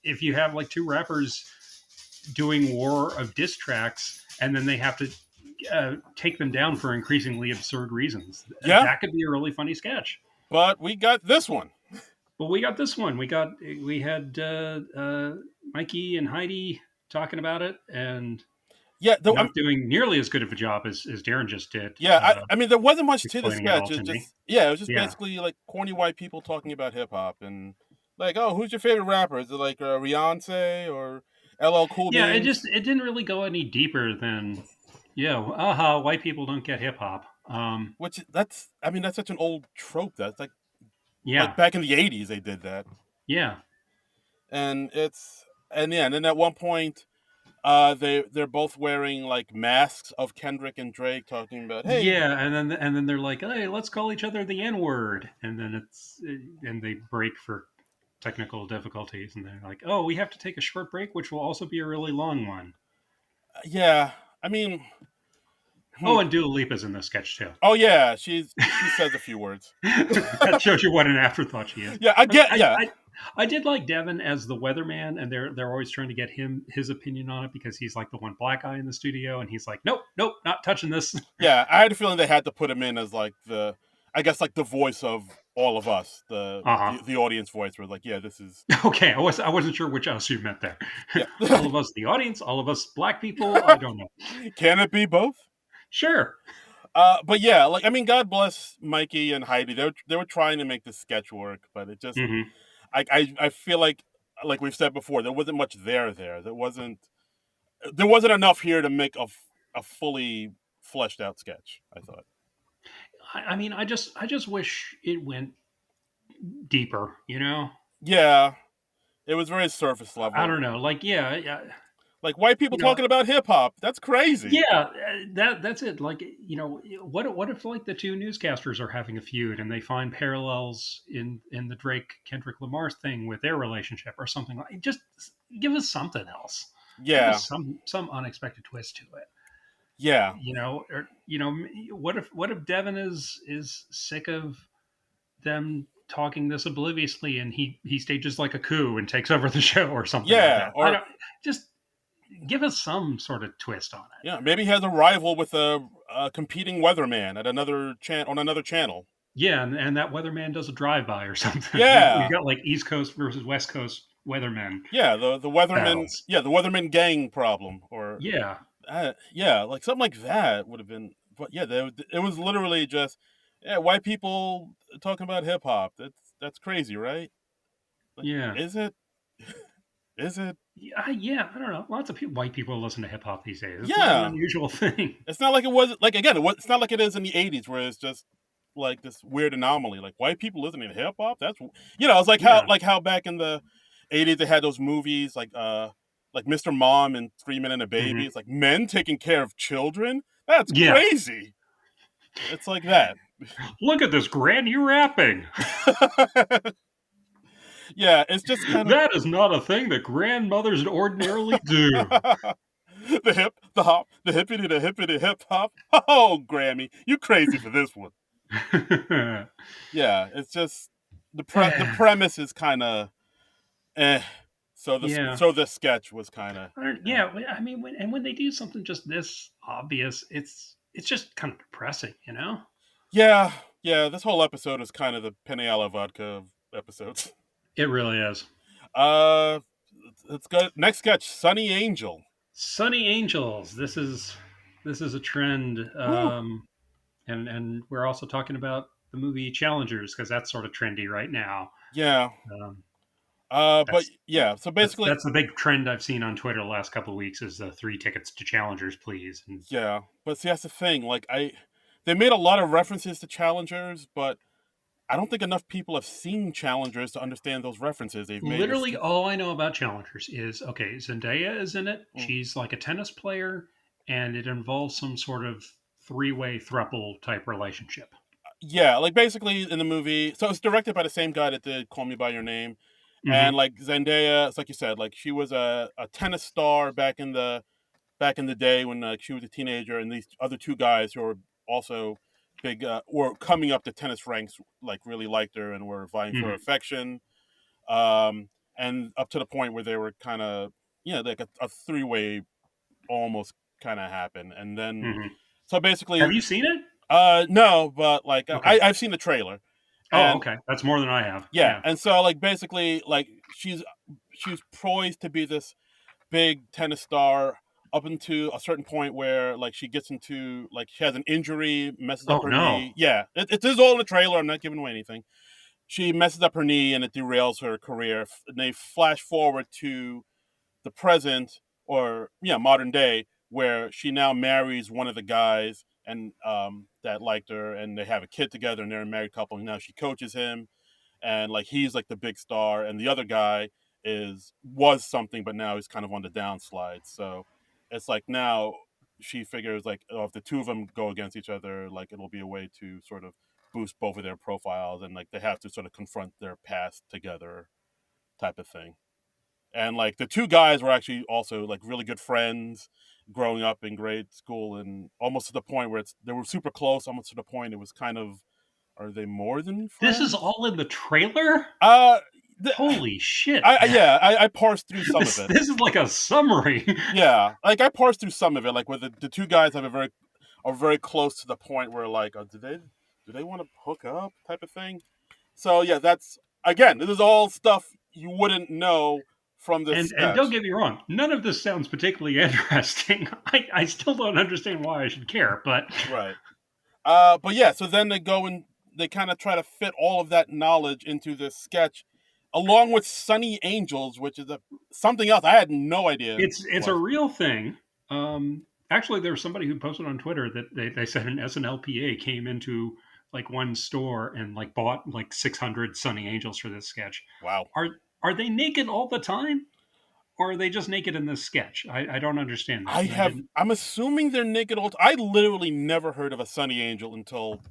if you have like two rappers doing war of diss tracks and then they have to take them down for increasingly absurd reasons. Yeah. That could be a really funny sketch. But we got this one. But we got this one. We had Mikey and Heidi talking about it, and Yeah, not doing nearly as good of a job as Darren just did. Yeah, I mean, there wasn't much to the explaining it all sketch. to me. It was just basically like corny white people talking about hip hop and like, oh, who's your favorite rapper? Is it like Beyonce or LL Cool J? Yeah, it didn't really go any deeper than white people don't get hip hop. Which that's such an old trope. That's like Yeah, back in the '80s they did that, yeah, and and then at one point. They're both wearing like masks of Kendrick and Drake, talking about, hey, yeah, and then they're like, hey, let's call each other the N word, and then and they break for technical difficulties, and they're like, oh, we have to take a short break, which will also be a really long one. Yeah, I mean, oh, and Dua Lipa's in the sketch too. Oh yeah, she says a few words. That shows you what an afterthought she is. Yeah, I did like Devin as the weatherman, and they're always trying to get his opinion on it because he's like the one black guy in the studio, and he's like, nope, not touching this. Yeah, I had a feeling they had to put him in as like the voice of all of us, the audience voice. Where like, yeah, this is okay. I wasn't sure which us you meant there. Yeah. All of us, the audience, all of us, black people. I don't know. Can it be both? Sure. But yeah, like, I mean, God bless Mikey and Heidi. They were trying to make the sketch work, but it just, I feel like we've said before, there wasn't much there. There wasn't enough here to make a fully fleshed out sketch, I thought. I mean, I just wish it went deeper, you know? Yeah. It was very surface level. I don't know. Like, yeah. Like white people talking about hip hop. That's crazy. Yeah, that's it. Like, you know, what if like the two newscasters are having a feud and they find parallels in the Drake Kendrick Lamar thing with their relationship or something like? Just give us something else. Yeah, give us some unexpected twist to it. Yeah, what if Devin is sick of them talking this obliviously and he stages like a coup and takes over the show or something? Yeah, like that. Or just give us some sort of twist on it. Yeah, maybe he has a rival with a competing weatherman at another on another channel. Yeah, and that weatherman does a drive-by or something. Yeah, you got like East Coast versus West Coast weathermen. Yeah, the weatherman. Battles. Yeah, the weatherman gang problem, or like something like that would have been. But yeah, it was literally just white people talking about hip hop. That's crazy, right? Like, yeah, is it? Is it? Yeah, I don't know. Lots of white people listen to hip hop these days. It's not an unusual thing. It's not like it was it's not like it is in the '80s where it's just like this weird anomaly. Like white people listening to hip hop. That's it's like how back in the '80s they had those movies like Mr. Mom and 3 Men and a Baby. Mm-hmm. It's like men taking care of children. That's crazy. It's like that. Look at this granny rapping. Yeah, it's just kind of... That is not a thing that grandmothers ordinarily do. The hip, the hop, the hippity hip hop. Oh, Grammy, you crazy for this one? Yeah, it's just the premise is kind of eh. Yeah. So the sketch was kind of eh. Yeah, I mean, when they do something just this obvious, it's just kind of depressing, you know. Yeah, yeah. This whole episode is kind of the Peniala vodka of episodes. It really is. Uh, let's go next sketch. Sunny Angel. Sunny Angels. This is a trend, Whew. and we're also talking about the movie Challengers because that's sort of trendy right now. Yeah. Um, But that's yeah. So basically, that's the big trend I've seen on Twitter the last couple of weeks is the 3 tickets to Challengers, please. And yeah. But see, that's the thing. Like they made a lot of references to challengers, but I don't think enough people have seen challengers to understand those references. They've made this. literally all I know about Challengers is okay, Zendaya is in it. Mm. She's like a tennis player, and it involves some sort of three-way throuple type relationship. Yeah, like basically in the movie. So it's directed by the same guy that did Call Me by Your Name, and Hmm. like Zendaya, it's like you said, like she was a tennis star back in the day when she was a teenager, and these other two guys who were also big were coming up the tennis ranks, like really liked her and were vying for her Hmm. affection, and up to the point where they were kind of like a three way almost kind of happened, and then Hmm. so Have basically, you seen it? no, but like Okay. I've seen the trailer, Oh, and okay. That's more than I have. yeah, Yeah. and so like basically like she's poised to be this big tennis star up into a certain point where like she gets into like she has an injury, messes up Oh her no. knee. Yeah, it is all in the trailer. I'm not giving away anything. She messes up her knee and it derails her career. And they flash forward to the present or modern day where she now marries one of the guys and that liked her and they have a kid together and they're a married couple and now she coaches him and like he's like the big star and the other guy was something but now he's kind of on the downslide, so it's like now she figures like, oh, if the two of them go against each other, like it'll be a way to sort of boost both of their profiles and like they have to sort of confront their past together type of thing. And like the two guys were actually also like really good friends growing up in grade school and almost to the point where they were super close, almost to the point it was kind of, are they more than This is friends? all in the trailer? Uh, the, Holy shit. I parsed through some of it. This is like a summary. Yeah, like I parsed through some of it, like where the two guys have a very are very close to the point where like, do they want to hook up type of thing? So yeah, that's again, this is all stuff you wouldn't know from this And don't sketch, get me wrong, none of this sounds particularly interesting. I still don't understand why I should care, but right? But yeah, so then they go and they kind of try to fit all of that knowledge into this sketch, along with Sunny Angels, which is something else I had no idea it's a was. real thing. Actually, there was somebody who posted on Twitter that they said an SNLPA came into like one store and like bought like 600 Sunny Angels for this sketch. Wow. Are are they naked all the time, or are they just naked in this sketch? I don't understand that, and I didn't. I'm assuming they're naked all. I literally never heard of a Sunny Angel until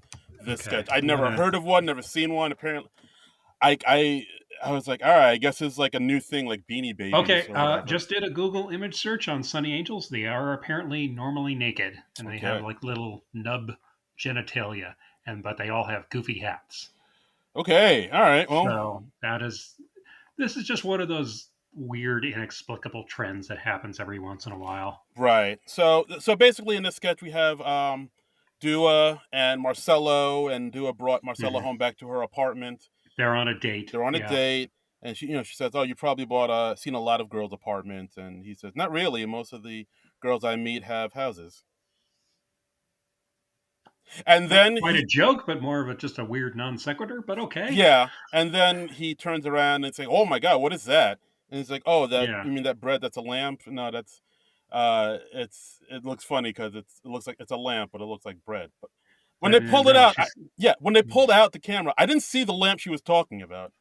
this Okay, sketch. I'd I'm never gonna. heard of one, never seen one. Apparently, I I I was like, all right, I guess it's like a new thing, like Beanie Babies Okay, or whatever. just did a Google image search on Sunny Angels. They are apparently normally naked, and they have Okay. like little nub genitalia, and but they all have goofy hats. Okay. All right. Well, So that is this is just one of those weird, inexplicable trends that happens every once in a while. right. So basically in this sketch we have Dua and Marcelo, and Dua brought Marcelo Hmm. home back to her apartment. They're on a date. They're on a Yeah. date and she says, "Oh, you probably seen a lot of girls' apartments." And he says, "Not really. Most of the girls I meet have houses." And Not then quite a he joke, but more of a just a weird non sequitur. But okay. yeah, and then he turns around and say, "Oh my god, what is that?" And he's like, "Oh, that Yeah. you mean that bread? That's a lamp? No, that's it looks funny because it looks like it's a lamp, but it looks like bread." But when I they didn't pulled it realize out, she's. when they pulled out the camera, I didn't see the lamp she was talking about.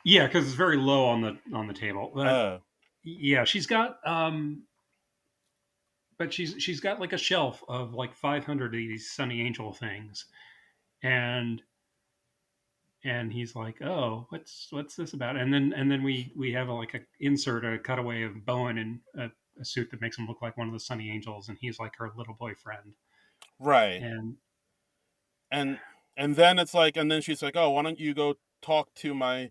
Yeah, because it's very low on the table. But Uh, yeah, she's got but she's got like a shelf of like 500 of these Sunny Angel things, and he's like, "Oh, what's this about?" And then we have like a insert, a cutaway of Bowen and a suit that makes him look like one of the Sunny Angels, and he's like her little boyfriend. Right. And And and then it's like, and then she's like, "Oh, why don't you go talk to my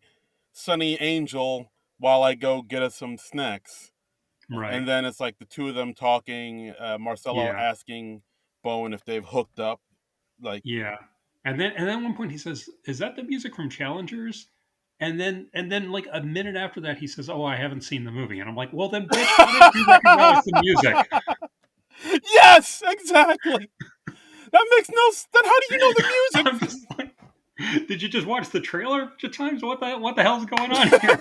Sunny Angel while I go get us some snacks?" right, And then it's like the two of them talking. Marcelo yeah, asking Bowen if they've hooked up. Like, yeah. And then at one point he says, "Is that the music from Challengers?" And then like a minute after that he says, "Oh, I haven't seen the movie." And I'm like, "Well, then, bitch, how didn't you recognize the music?" yes, exactly. That makes no. Then how do you know the I'm just like, did you just watch the trailer to times? What the hell's going on here?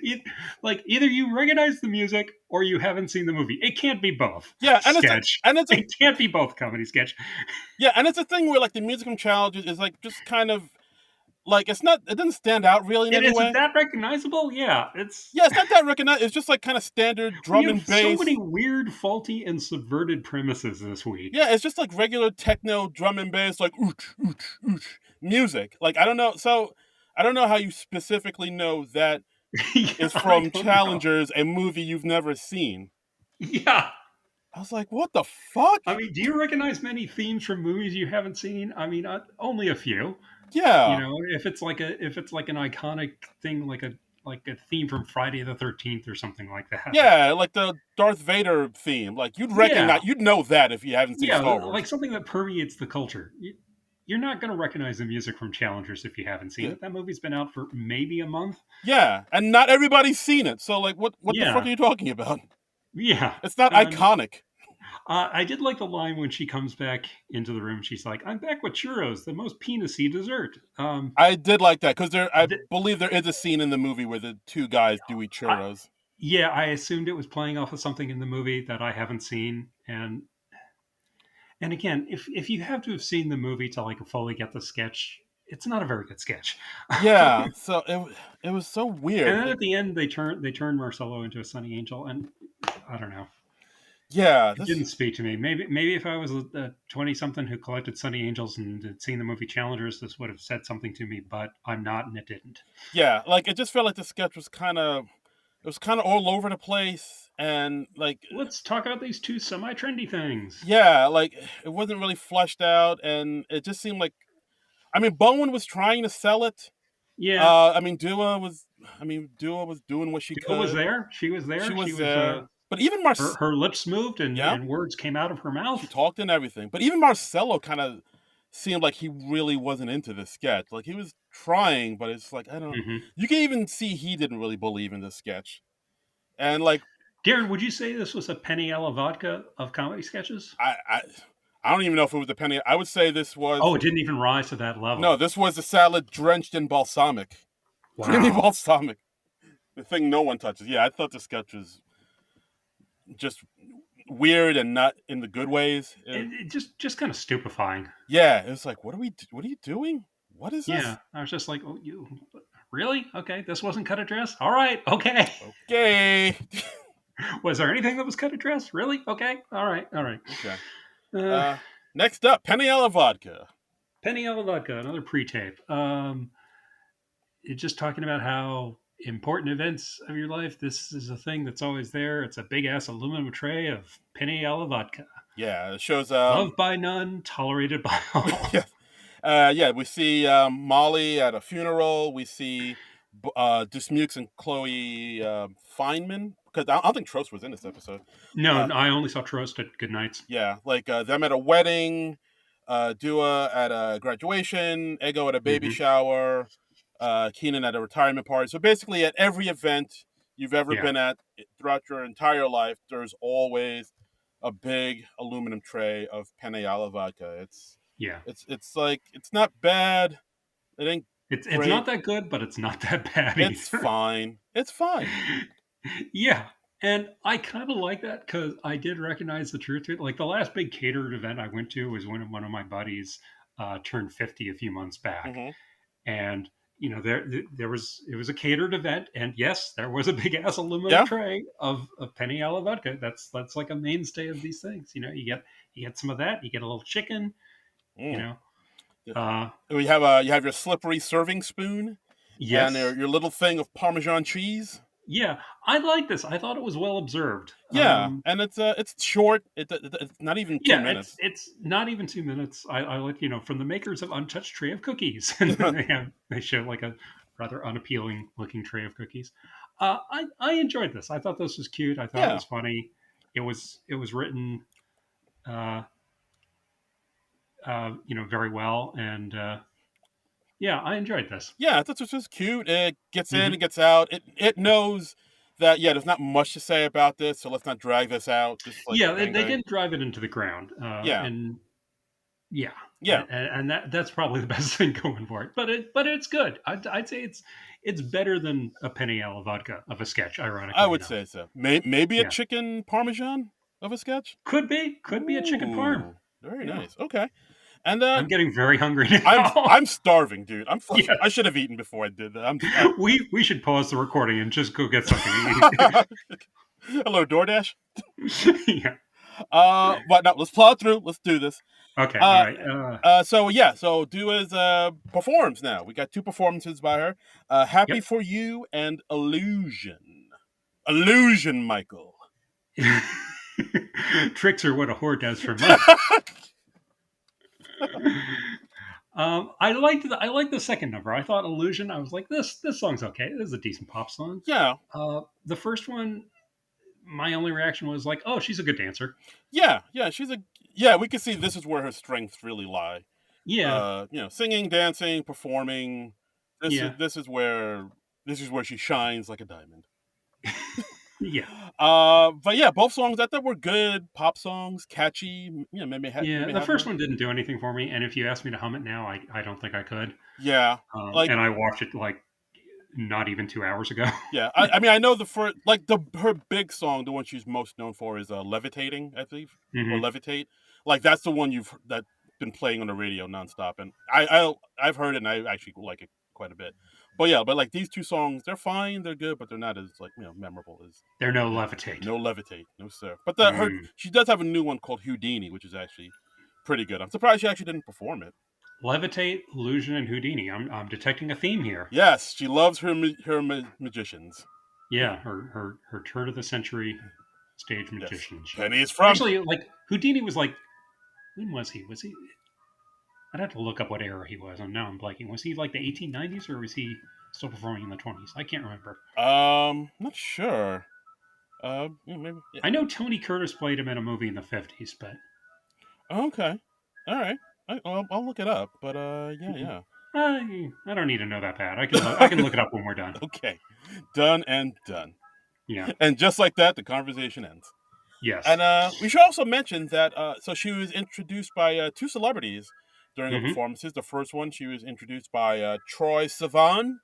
music? Like either you recognize the music or you haven't seen the movie. It can't be both. Yeah, Sketch. and it's a It can't be both comedy sketch. yeah, and it's a thing where like the music from challenges is like just kind of like it's not. It doesn't stand out really in It any isn't way. that recognizable. Yeah, it's Yeah, it's not that recognized. It's just like kind of standard we drum have and so many bass. weird, faulty, and subverted premises this week. Yeah, it's just like regular techno drum and bass, like ooch ooch ooch music. Like I don't know. So I don't know how you specifically know that Yeah, is I from don't know. Challengers, a movie you've never seen. Yeah, I was like, what the fuck? I mean, do you recognize many themes from movies you haven't seen? I mean, only a few. You Yeah, know, if it's like an iconic thing, like a theme from Friday the 13th or something like that. yeah, like the Darth Vader theme. Like you'd Yeah, recognize, you'd know that if you haven't seen yeah, Star like Wars. something that permeates the culture. You're not going to recognize the music from Challengers if you haven't seen Yeah, it. That movie's been out for maybe a month. yeah, and not everybody's seen it. So like, what the fuck are Yeah, you talking about? yeah. It's not Um, iconic. I did like the line when she comes back into the room. She's like, "I'm back with churros, the most penisy dessert." I did like that because I Th- believe there is a scene in the movie where the two guys do eat I, churros. yeah, I assumed it was playing off of something in the movie that I haven't seen, and again, if you have to have seen the movie to like fully get the sketch, it's not a very good sketch. Yeah, so it was so And weird. then at the end, they turn Marcelo into a Sunny Angel, and I don't know. Yeah, It didn't speak to me. Maybe if I was a 20 something who collected Sunny Angels and had seen the movie Challengers, this would have said something to me. But I'm not, and it didn't. yeah, like it just felt like the sketch was kind of it was kind of all over the place, and like Let's talk about these two semi-trendy things. yeah, like it wasn't really fleshed out, and it just seemed like I mean Bowen was trying to sell it. Yeah, I mean Dua was doing what she Dale was could. there. She was She there. She was was. there, but even Her lips moved and yeah, and words came out of her she mouth. talked and everything. But even Marcelo kind of seemed like he really wasn't into this sketch. Like he was trying, but it's like I don't. Hmm. You can even see he didn't really believe in this sketch. And like Darren, would you say this was a Penny Ella vodka of comedy sketches? I, I, I don't even know if it was a penny. I would say this was Oh, it didn't even rise to that no. level. This was a salad drenched in balsamic, creamy Wow. balsamic. The thing no one touches. Yeah, I thought the sketch was just weird and not in the good ways. It just kind of stupefying. Yeah, it was like, what are you doing? What is this? Yeah, I was just like, oh, you really? Okay, this wasn't cut address. All right, okay. Okay. Was there anything that was cut address? Really? Okay, all right, all right. Okay. Uh, Next up, Peniella vodka. Penny Ella vodka, another pre-tape. It's just talking about how important events of your life. This is a thing that's always there. It's a big ass aluminum tray of Penny Ella vodka. Yeah, it shows. Loved by none, tolerated by all. Yeah, yeah. We see Molly at a funeral. We see Dismukes and Chloe Feynman because I don't think Trost was in this episode. No, Uh, I only saw Trost at Good Nights. yeah, like them at a wedding, Dua at a graduation, Ego at a baby Hmm. shower, Keenan at a retirement party. So basically, at every event you've ever Yeah, been at throughout your entire life, there's always a big aluminum tray of penne alla vodka. yeah. It's like it's not bad. It ain't It's great. not that good, but it's not that bad It's either. fine. It's fine. Yeah, and I kind of like that because I did recognize the truth to it. Like the last big catered event I went to was when one of my buddies turned 50 a few months back, Hmm. and there was it was a catered event, and yes, there was a big ass aluminum Yeah. tray of penny alla vodka. That's like a mainstay of these things. You get some of that. You get a little chicken. You Mm. know, uh, You have your slippery serving spoon and yes, your little thing of Parmesan cheese. Yeah, I like this. I thought it was well observed. Yeah, and it's short. It's not even two Yeah, it's minutes. it's not even 2 minutes. I like, from the makers of Untouched Tray of Cookies, and then they show like a rather unappealing looking tray of cookies. I enjoyed this. I thought this was cute. I thought it Yeah, was funny. It was written, uh, very well, and yeah, I enjoyed this. yeah, that's just cute. It gets in and Hmm. gets out. It knows that yeah, there's not much to say about this, so let's not drag this out. Just like Yeah, they, bang they bang. didn't drive it into the ground, Yeah, and yeah, yeah, and that's probably the best thing going for it. But it's good. I'd say it's better than a penny a la vodka of a sketch. I Ironically would enough, say so. Maybe a yeah, chicken parmesan of a sketch. could be a chicken parm. Ooh, very Yeah, nice. Okay, and I'm getting very hungry I'm now. I'm starving, dude. Yeah, I should have eaten before I did that. we should pause the recording and just go get something to Hello, DoorDash. eat. Yeah. But no, let's plow through. Let's do this. Okay. All Uh, right. so yeah, so Dua's performs now. We got two performances by her. Happy Yep. for You and Illusion. Illusion, Michael. Tricks are what a whore does for money. I liked the second number. I thought Illusion. I was like, this song's okay. This is a decent pop song. Yeah, The first one, my only reaction was like, oh, she's a good dancer. yeah. Yeah. We can see this is where her strengths really lie. Yeah, Singing, dancing, performing. This is yeah, this is where this is where she shines like a diamond. yeah, But yeah, both songs I thought were good pop songs, catchy. yeah. Maybe The have first more. one didn't do anything for me, and if you asked me to hum it now, I don't think I could. Yeah, like And I watched it like not even 2 hours ago. yeah. I mean I know the first like the her big song, the one she's most known for is "Levitating," I believe, or Hmm. "Levitate." Like that's the one that's been playing on the radio nonstop, and I've heard it and I actually like it quite a bit. But yeah, but like these two songs, they're fine, they're good, but they're not as like memorable as They're no levitate. No Levitate, no sir. But Mm. she does have a new one called Houdini, which is actually pretty good. I'm surprised she actually didn't perform it. Levitate, illusion, and Houdini. I'm detecting a theme here. Yes, she loves magicians. Yeah, her turn of the century stage Yes, magician. Penny is from. Actually, like Houdini was like, when was he? Was he? I'd have to look up what era he was. And now I'm blanking. Was he like the 1890s or was he still performing in the 20s? I can't remember. Not sure. Maybe. Yeah. I know Tony Curtis played him in a movie in the 50s, but Okay. All right. I'll look it up. But yeah. I don't need to know that bad. I can look it up when we're done. Okay. Done and done. Yeah. And just like that, the conversation ends. Yes. And we should also mention that so she was introduced by two celebrities during her Hmm. performances. The first one, she was introduced by Troy Sivan.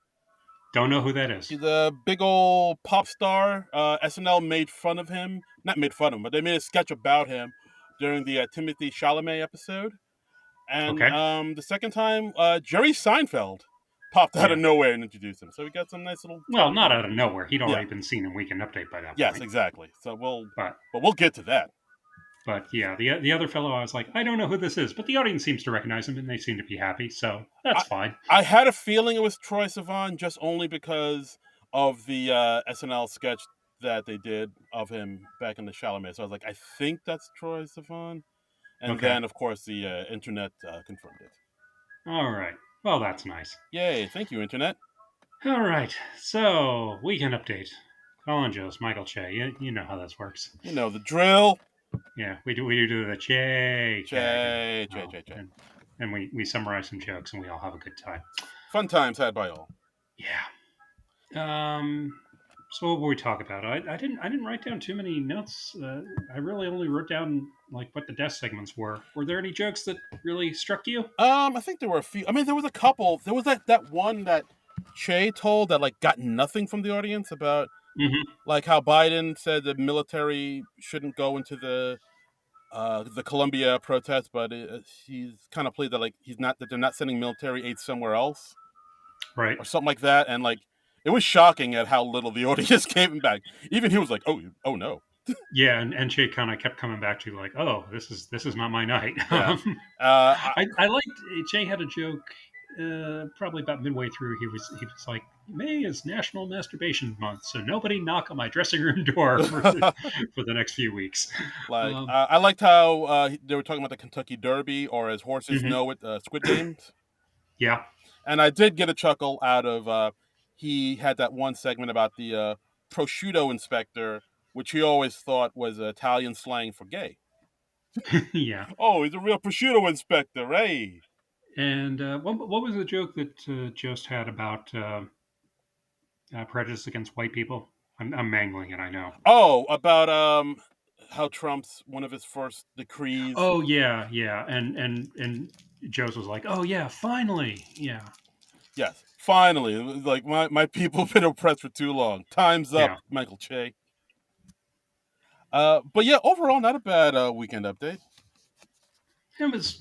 Don't know who that is. He's a big old pop star. SNL made fun of him. Not made fun of him, but they made a sketch about him during the Timothy Chalamet episode. And Okay. the second time, Jerry Seinfeld popped out of Yeah. nowhere and introduced him. So we got some nice little Well, not out of nowhere. He'd yeah. already been seen in Weekend Update by that Yes, point. exactly. So But we'll get to that. But yeah, the other fellow, I was like, I don't know who this is, but the audience seems to recognize him, and they seem to be happy, so that's I, fine. I had a feeling it was Troy Sivan just only because of the SNL sketch that they did of him back in the Chalamet. So I was like, I think that's Troy Sivan. And Okay. then, of course, the internet confirmed it. All right. Well, that's nice. Yay. Thank you, internet. All right. So, weekend update. Colin Jost, Michael Che. You know how this works. You know the drill. Yeah, we do the Che tag, Che, che, che, che. and we summarize some jokes, and we all have a good time. Fun times had by all. Yeah. So what will we talk about? I didn't write down too many notes. I really only wrote down like what the death segments were. Were there any jokes that really struck you? I think there were a few. I mean, there was a couple. There was that one that Che told that like got nothing from the audience about Mm-hmm. like how Biden said the military shouldn't go into the Colombia protest, but he's kind of played that like he's not that they're not sending military aid somewhere else Right. or something like that, and like it was shocking at how little the audience gave him back. Even he was like, oh no, Yeah, and Che kind of kept coming back to like, oh, this is not my night. yeah. I, I liked Che had a joke. Probably about midway through, he was like, May is National Masturbation Month, so nobody knock on my dressing room door for the next few weeks. Like Um, I liked how they were talking about the Kentucky Derby, or as horses mhm. know it, Squid Games. Yeah. And I did get a chuckle out of he had that one segment about the prosciutto inspector, which he always thought was Italian slang for gay. Yeah. Oh, he's a real prosciutto inspector, hey. And what was the joke that Jost had about prejudice against white people? I'm mangling it, I know. Oh, about how Trump's one of his first decrees. Oh yeah, yeah, and Jost was like, "Oh yeah, finally, yeah, Yes, finally, like my people have been oppressed for too long. Time's up, yeah." Michael Che. But yeah, overall, not a bad weekend update. It was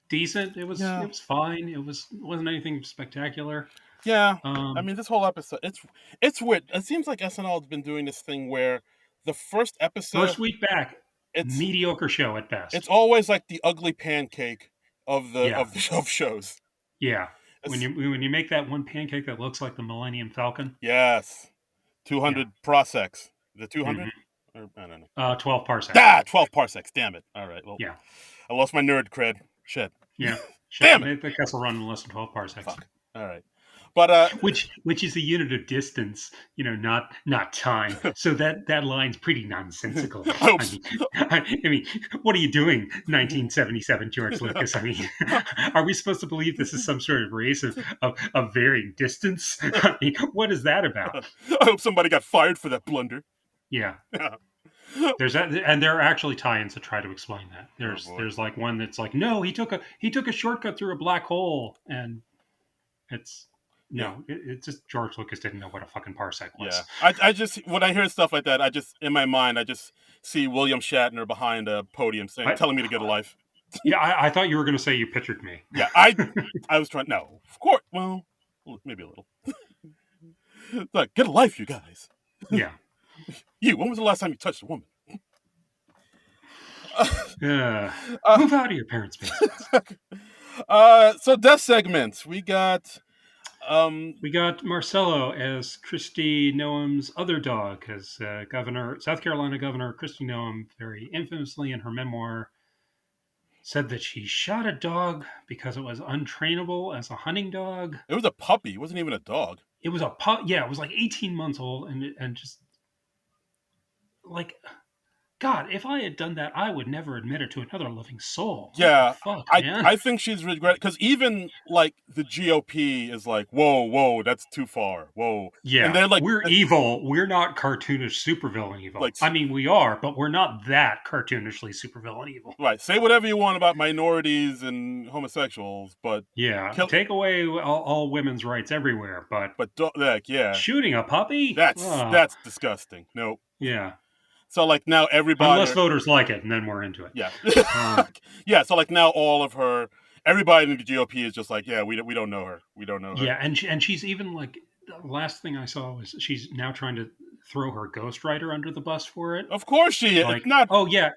decent. Yeah, It was fine. It wasn't anything spectacular. yeah. I Um, mean, this whole episode, it's weird. It seems like SNL has been doing this thing where the first episode, First week back, it's mediocre show at it's best. always like the ugly pancake of the Yeah, of shows. yeah. It's, When you make that one pancake that looks like the Millennium Falcon, yes, yeah. 200 parsecs. The 200, Hmm. or I don't know. 12 parsecs. Ah, 12 parsecs. Damn it. All right. Well, Yeah, I lost my nerd cred. Shit. yeah. Shit, Damn it. make the Kessel Run in less than 12 parsecs. Fuck. All right. But Which is a unit of distance, not time. So that line's pretty nonsensical. I oops. mean, I mean, what are you doing, 1977, George Lucas? I mean, are we supposed to believe this is some sort of race of varying distance? I mean, what is that about? I hope somebody got fired for that blunder. Yeah. There's that, and there are actually tie-ins that try to explain that. Oh boy. There's like one that's like, no, he took a shortcut through a black hole, and it's Yeah. no, it's just George Lucas didn't know what a fucking parsec Yeah. was. I just when I hear stuff like that, I just in my mind I just see William Shatner behind a podium saying, I, telling me to get a life. yeah, I thought you were going to say you pictured me. Yeah. I was trying. No, of course. Well, maybe a little. Like, get a life, you guys. Yeah. You. When was the last time you touched a woman? Move out of your parents' basements. So death segments. We got We got Marcello as Christy Noam's other dog, because South Carolina Governor Christy Noam, very infamously in her memoir, said that she shot a dog because it was untrainable as a hunting dog. it was a puppy. It wasn't even a dog. It was a pup. Yeah, it was like 18 months old, and just like God, if I had done that, I would never admit it to another living soul. What the Yeah, fuck, I man? I think she's regret because even like the GOP is like, whoa, that's too far, whoa, and Yeah, they're like, we're evil. We're not cartoonish supervillain evil. like I mean, we are, but we're not that cartoonishly supervillain evil. right, say whatever you want about minorities and homosexuals, but Yeah, kill, take away all women's rights everywhere, but but like, yeah, shooting a puppy? that's disgusting. No, Yeah. so like now everybody, Unless voters like it, and then we're into it. yeah, Um, yeah, so like now all of her, everybody in the GOP is just like, yeah, we don't know her, we don't know her. yeah, and she's even like the last thing I saw was she's now trying to throw her ghostwriter under the bus for it. Of course she is. It's Like, not oh yeah,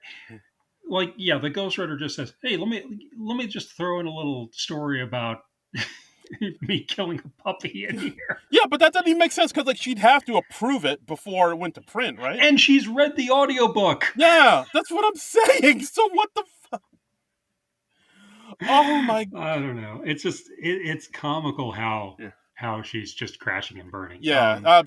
like yeah, the ghostwriter just says, "Hey, let me just throw in a little story about me killing a puppy in here." yeah, but that doesn't even make sense because like she'd have to approve it before it went to print, right? And she's read the audiobook. Yeah, that's what I'm saying. So what the fuck? Oh my. I don't know. It's just it's comical Yeah. how she's just crashing and burning. Yeah.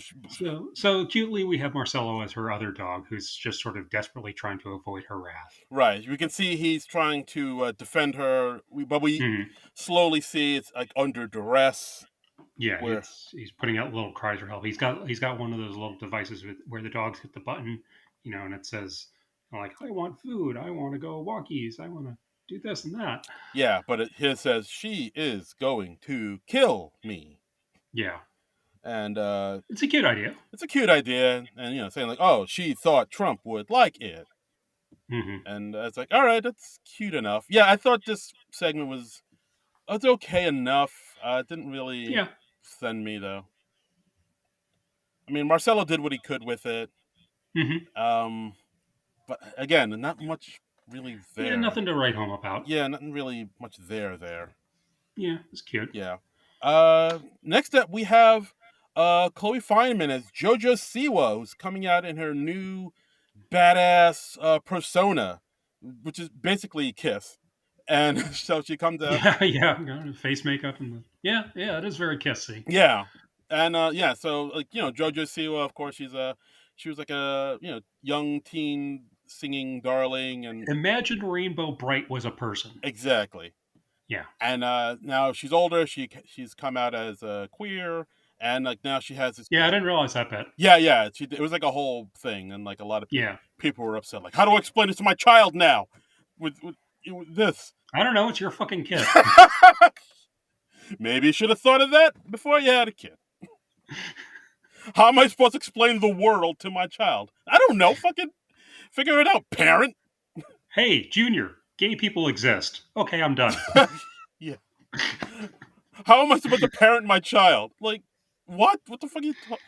So cutely we have Marcello as her other dog, who's just sort of desperately trying to avoid her wrath. Right. We can see he's trying to defend her, but we Mhm. slowly see it's like under duress. Yeah, Where he's putting out little cries for help. He's got one of those little devices where the dogs hit the button, and it says like, "I want food. I want to go walkies. I want to do this and that." yeah, but his says she is going to kill me, Yeah, and it's a cute idea. it's a cute idea, and saying like, oh, she thought Trump would like it. Hmm. And it's like, all right, that's cute enough. Yeah, I thought this segment was it's okay enough. It didn't really Yeah. send me though. I mean, Marcelo did what he could with it. Hmm. Um, but again, not much really there. Yeah, nothing to write home about. Yeah, nothing really much there. Yeah, it's cute. Yeah. Next up, we have Chloe Fineman as JoJo Siwa, who's coming out in her new badass persona, which is basically Kiss. And so she comes out. Yeah, yeah, face makeup yeah, it is very kissy. Yeah, and yeah, so like JoJo Siwa, of course, she was like a young teen singing darling, and Imagine Rainbow Bright was a person. exactly. Yeah, And now she's older. She's come out as a queer, and like now she has this. yeah, I didn't realize that bit. Yeah, yeah. It was like a whole thing, and like a lot of Yeah, people were upset. Like, how do I explain this to my child now? With this, I don't know. It's your fucking kid. maybe you should have thought of that before you had a kid. How am I supposed to explain the world to my child? I don't know. Fucking figure it out, parent. Hey, Junior, gay people exist. Okay, I'm done. Yeah. How am I supposed to parent my child? Like, what? What the fuck are you talking?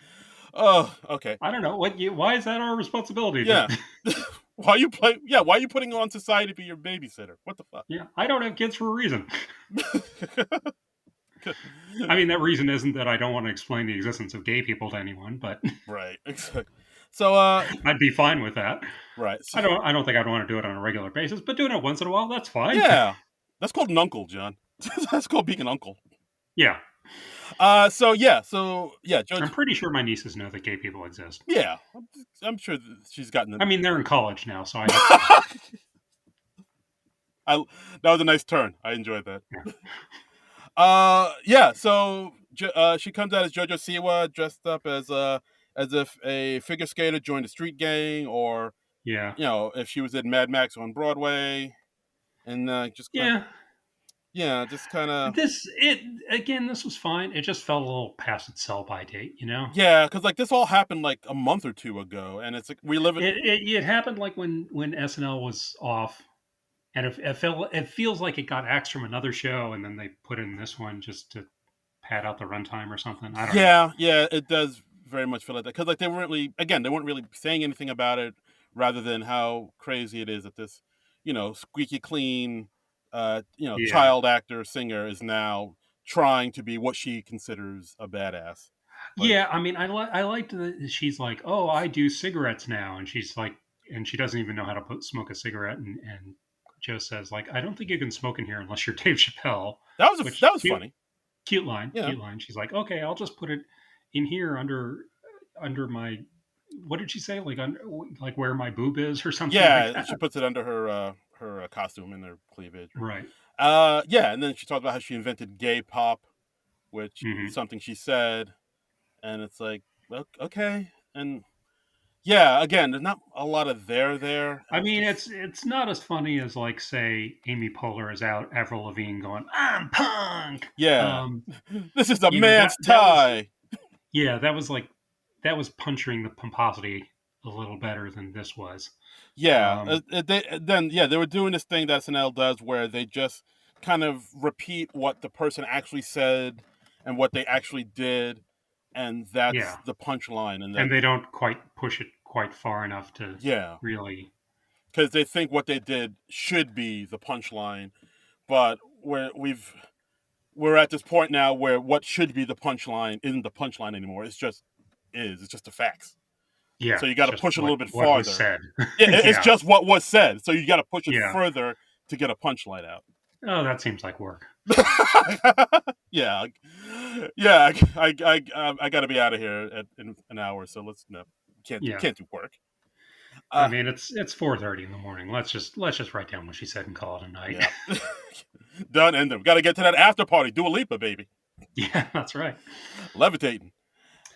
Oh, okay. I don't know. Why is that our responsibility? Yeah. Why you play? Yeah. Why are you putting on society to be your babysitter? What the fuck? Yeah, I don't have kids for a reason. I mean, that reason isn't that I don't want to explain the existence of gay people to anyone, but right. Exactly. So, I'd be fine with that. right. So, I don't think I'd want to do it on a regular basis, but doing it once in a while, that's fine. yeah. That's called an uncle, John. That's called being an uncle. Yeah. So yeah. So yeah. I'm pretty sure my nieces know that gay people exist. Yeah. I'm sure she's gotten. I mean, they're in college now, so That was a nice turn. I enjoyed that. Yeah. Yeah. So she comes out as JoJo Siwa, dressed up as if a figure skater joined a street gang, or Yeah. if she was in Mad Max on Broadway, and just Yeah. just kind of This was fine. It just felt a little past its sell by date, you know? yeah, because like this all happened like a month or two ago, and it's like we live in It happened like when SNL was off, and it feels like it got axed from another show, and then they put in this one just to pad out the runtime or something. I don't know. yeah, it does very much feel like that because like they weren't really saying anything about it, rather than how crazy it is that this squeaky clean Yeah. child actor singer is now trying to be what she considers a badass. Like, Yeah, I mean, I liked that she's like, oh, I do cigarettes now, and she's like, and she doesn't even know how to smoke a cigarette, and Joe says like, I don't think you can smoke in here unless you're Dave Chappelle. that was funny. Cute line, Yeah. cute line. She's like, okay, I'll just put it in here under my. What did she say? Like where my boob is or something. Yeah, Like that. she puts it under her costume and her cleavage. Right. Yeah, and then she talks about how she invented gay pop, which Mm-hmm. is something she said, and it's like okay, and yeah, again, there's not a lot of there. I mean, it's not as funny as like say Amy Poehler is out Avril Lavigne going, I'm punk. Yeah, this is a You know, man's that was tie. yeah, that was puncturing the pomposity a little better than this was. Yeah, they were doing this thing that SNL does where they just kind of repeat what the person actually said and what they actually did, and that's Yeah, the punchline, and and they don't quite push it quite far enough to yeah, really. because they think what they did should be the punchline, but we're at this point now where what should be the punchline isn't the punchline anymore. It's just the facts. Yeah, So you got to just push it a little bit what was farther. said. Yeah, it's Yeah, just what was said. So you got to push it yeah. further to get a punchline out. Oh, that seems like work. Yeah, I got to be out of here in an hour. So let's Yeah, can't do work. I mean it's 4:30 in the morning. Let's just write down what she said and call it a night. Yeah, done. And then we got to get to that after party. Do a Lipa, baby. Yeah, that's right. Levitating.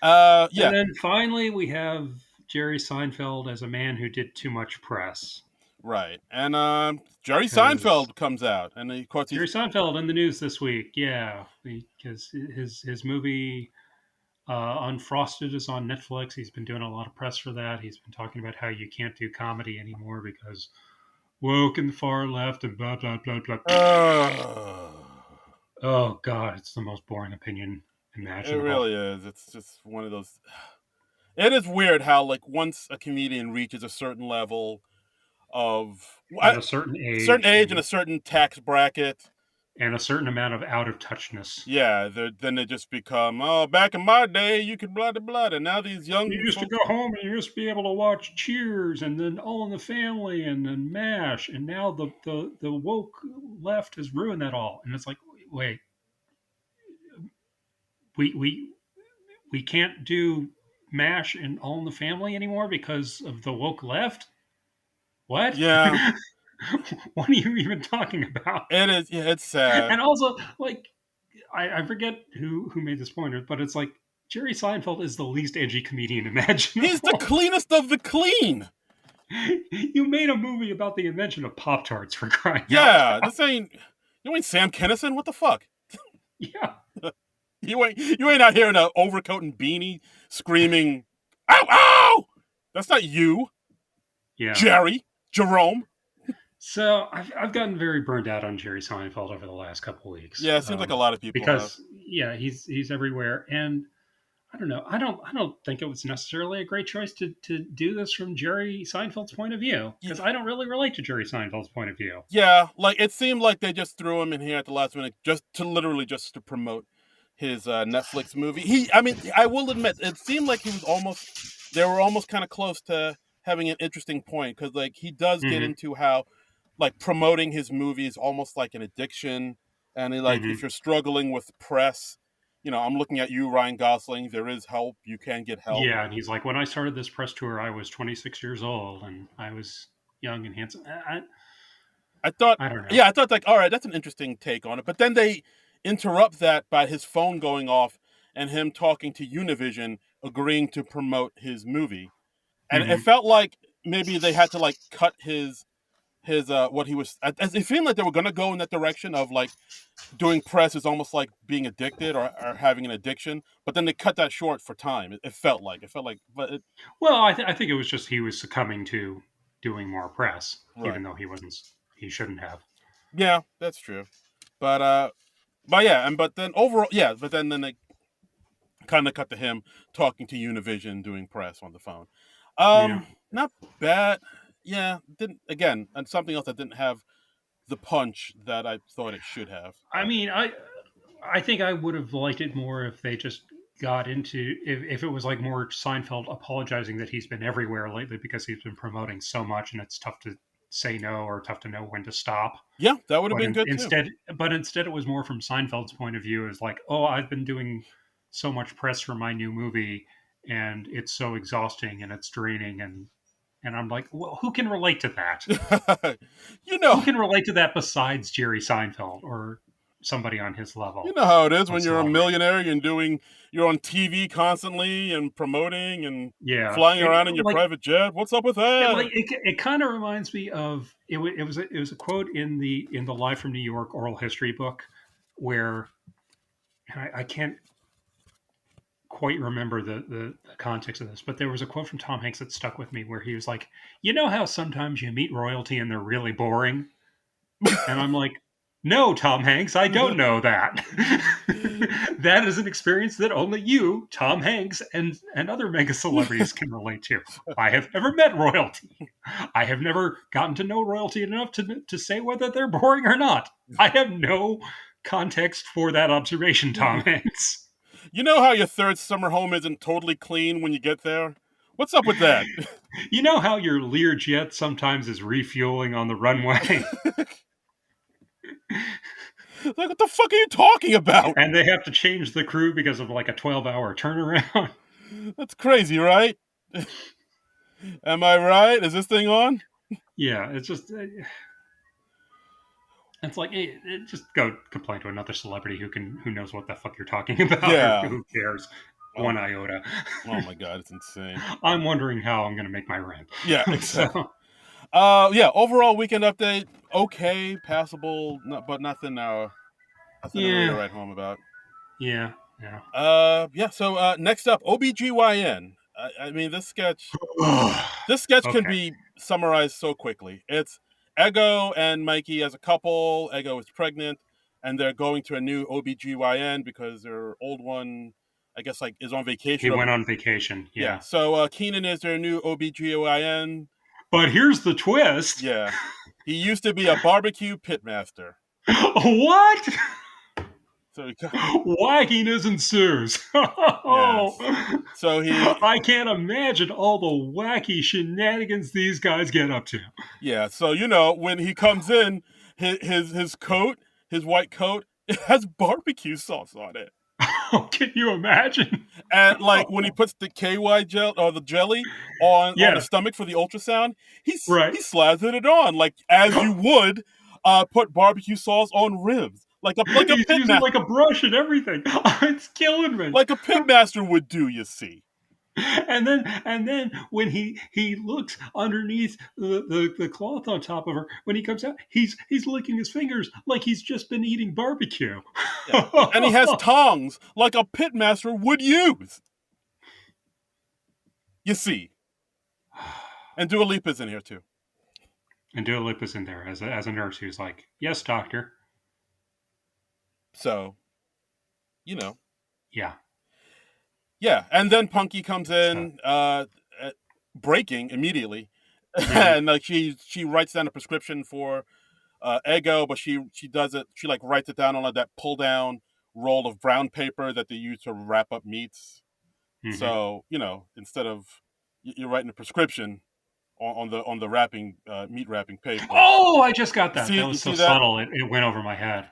Yeah. And then finally we have Jerry Seinfeld as a man who did too much press. Right. And Jerry Seinfeld comes out, and of course Jerry Seinfeld in the news this week. Yeah, because his movie Unfrosted is on Netflix. He's been doing a lot of press for that. He's been talking about how you can't do comedy anymore because woke and the far left and blah blah blah blah. Oh God, it's the most boring opinion imaginable. It really is. It's just one of those. It is weird how like once a comedian reaches a certain level of At a certain age, and a certain tax bracket, and a certain amount of out of touchness. Yeah, then they just become, oh, back in my day, you could blah, blah, blah. And now these You young used to folks. go home and you used to be able to watch Cheers and then All in the Family and then MASH, and now the woke left has ruined that all. And it's like, wait, we we we can't do MASH and All in the Family anymore because of the woke left. What? Yeah, What are you even talking about? it is. Yeah, it's sad. And also, like, I forget who made this point, but it's like Jerry Seinfeld is the least edgy comedian He's the imaginable. cleanest of the clean. You made a movie about the invention of Pop Tarts for crying out Yeah, loud. this ain't. You ain't Sam Kinison. What the fuck? Yeah. You ain't out here in an overcoat and beanie screaming, "Ow, ow!" That's not you, Yeah. Jerry, Jerome. So I've gotten very burned out on Jerry Seinfeld over the last couple of weeks, Yeah, it seems like a lot of people have. because yeah, he's everywhere, and I don't know. I don't think it was necessarily a great choice to do this from Jerry Seinfeld's point of view, because I don't really relate to Jerry Seinfeld's point of view. Yeah, like it seemed like they just threw him in here at the last minute just to literally just to promote his Netflix movie. I mean, I will admit, it seemed like he was almost. They were almost kind of close to having an interesting point because, like, he does get Mm-hmm. into how, like, promoting his movie is almost like an addiction, and like, Mm-hmm. if you're struggling with press, I'm looking at you, Ryan Gosling. There is help. You can get help. Yeah, and he's like, when I started this press tour, I was 26 years old and I was young and handsome. I thought, I don't know. yeah, I thought like, all right, that's an interesting take on it. But then they interrupt that by his phone going off and him talking to Univision, agreeing to promote his movie, and it Mm-hmm. felt like maybe they had to like cut his what he was. It seemed like they were gonna go in that direction of like doing press is almost like being addicted or having an addiction, but then they cut that short for time. It felt like, but Well, I think it was just he was succumbing to doing more press, right, even though he shouldn't have. yeah, that's true. But yeah, but then overall, yeah, but then they kind of cut to him talking to Univision, doing press on the phone. Yeah. Not bad. Yeah, didn't again, and something else that didn't have the punch that I thought it should have. I mean, I think I would have liked it more if they just got into if it was like more Seinfeld apologizing that he's been everywhere lately because he's been promoting so much and it's tough to say no or tough to know when to stop. Yeah, that would have But been good too. instead it was more from Seinfeld's point of view, is like, oh, I've been doing so much press for my new movie and it's so exhausting and it's draining, and I'm like, well, who can relate to that? you Who know, can relate to that besides Jerry Seinfeld or somebody on his you level know how it is of when you're a celebrity? millionaire and you're on TV constantly and promoting and Yeah, flying around in your private jet. What's up with that? it kind of reminds me of it was a quote in the Live from New York oral history book where I can't quite remember the context of this, but there was a quote from Tom Hanks that stuck with me where he was like, "You know how sometimes you meet royalty and they're really boring?" And I'm like, "No, Tom Hanks, I don't know that." That is an experience that only you, Tom Hanks, and other mega celebrities can relate to. I have never met royalty. I have never gotten to know royalty enough to say whether they're boring or not. I have no context for that observation, Tom Hanks. You know how your third summer home isn't totally clean when you get there? What's up with that? You know how your Learjet sometimes is refueling on the runway Like, what the fuck are you talking about? and they have to change the crew because of like a 12-hour turnaround? That's crazy, right? Am I right? Is this thing on? Yeah, it's just it's like just go complain to another celebrity who knows what the fuck you're talking about, or Yeah. who cares Oh, one iota. oh my god, it's insane. I'm wondering how I'm going to make my rent. Yeah, exactly. So Yeah. Overall weekend update. Okay, passable, but nothing to really yeah, write home about. yeah, yeah. Yeah. So next up, OBGYN. I mean, this sketch can Okay. be summarized so quickly. It's Ego and Mikey as a couple. Ego is pregnant, and they're going to a new OBGYN because their old one, I guess, like is on He vacation. went on vacation. Yeah. Yeah. So Keenan is their new OBGYN. But here's the twist. Yeah. He used to be a barbecue pitmaster. What? So he, Wackiness ensues. yes. So he, I can't imagine all the wacky shenanigans these guys get up to. yeah. So when he comes in, his coat, his white coat, it has barbecue sauce on it. Can you imagine? And like when he puts the KY gel or the jelly on the Yeah, stomach for the ultrasound, right. he slathered it on like as you would put barbecue sauce on ribs, like a He's pit using master, like a brush and everything. It's killing me. like a pit master would do. You see. And then when he looks underneath the cloth on top of her, when he comes out, he's licking his fingers like he's just been eating barbecue. Yeah, and he has tongs like a pit master would use. You see. And Dua Lipa's in here too. And Dua Lipa's in there as a nurse who's like, "Yes, doctor." So, you know. Yeah. Yeah, and then Punky comes So, in, breaking immediately, mhm. and like she writes down a prescription for Ego, but she does it. She like writes it down on like that pull down roll of brown paper that they use to wrap up meats. Mhm. So instead of you're writing a prescription on the wrapping meat wrapping paper. Oh, I just got that. That You was so see that? subtle. It went over my head.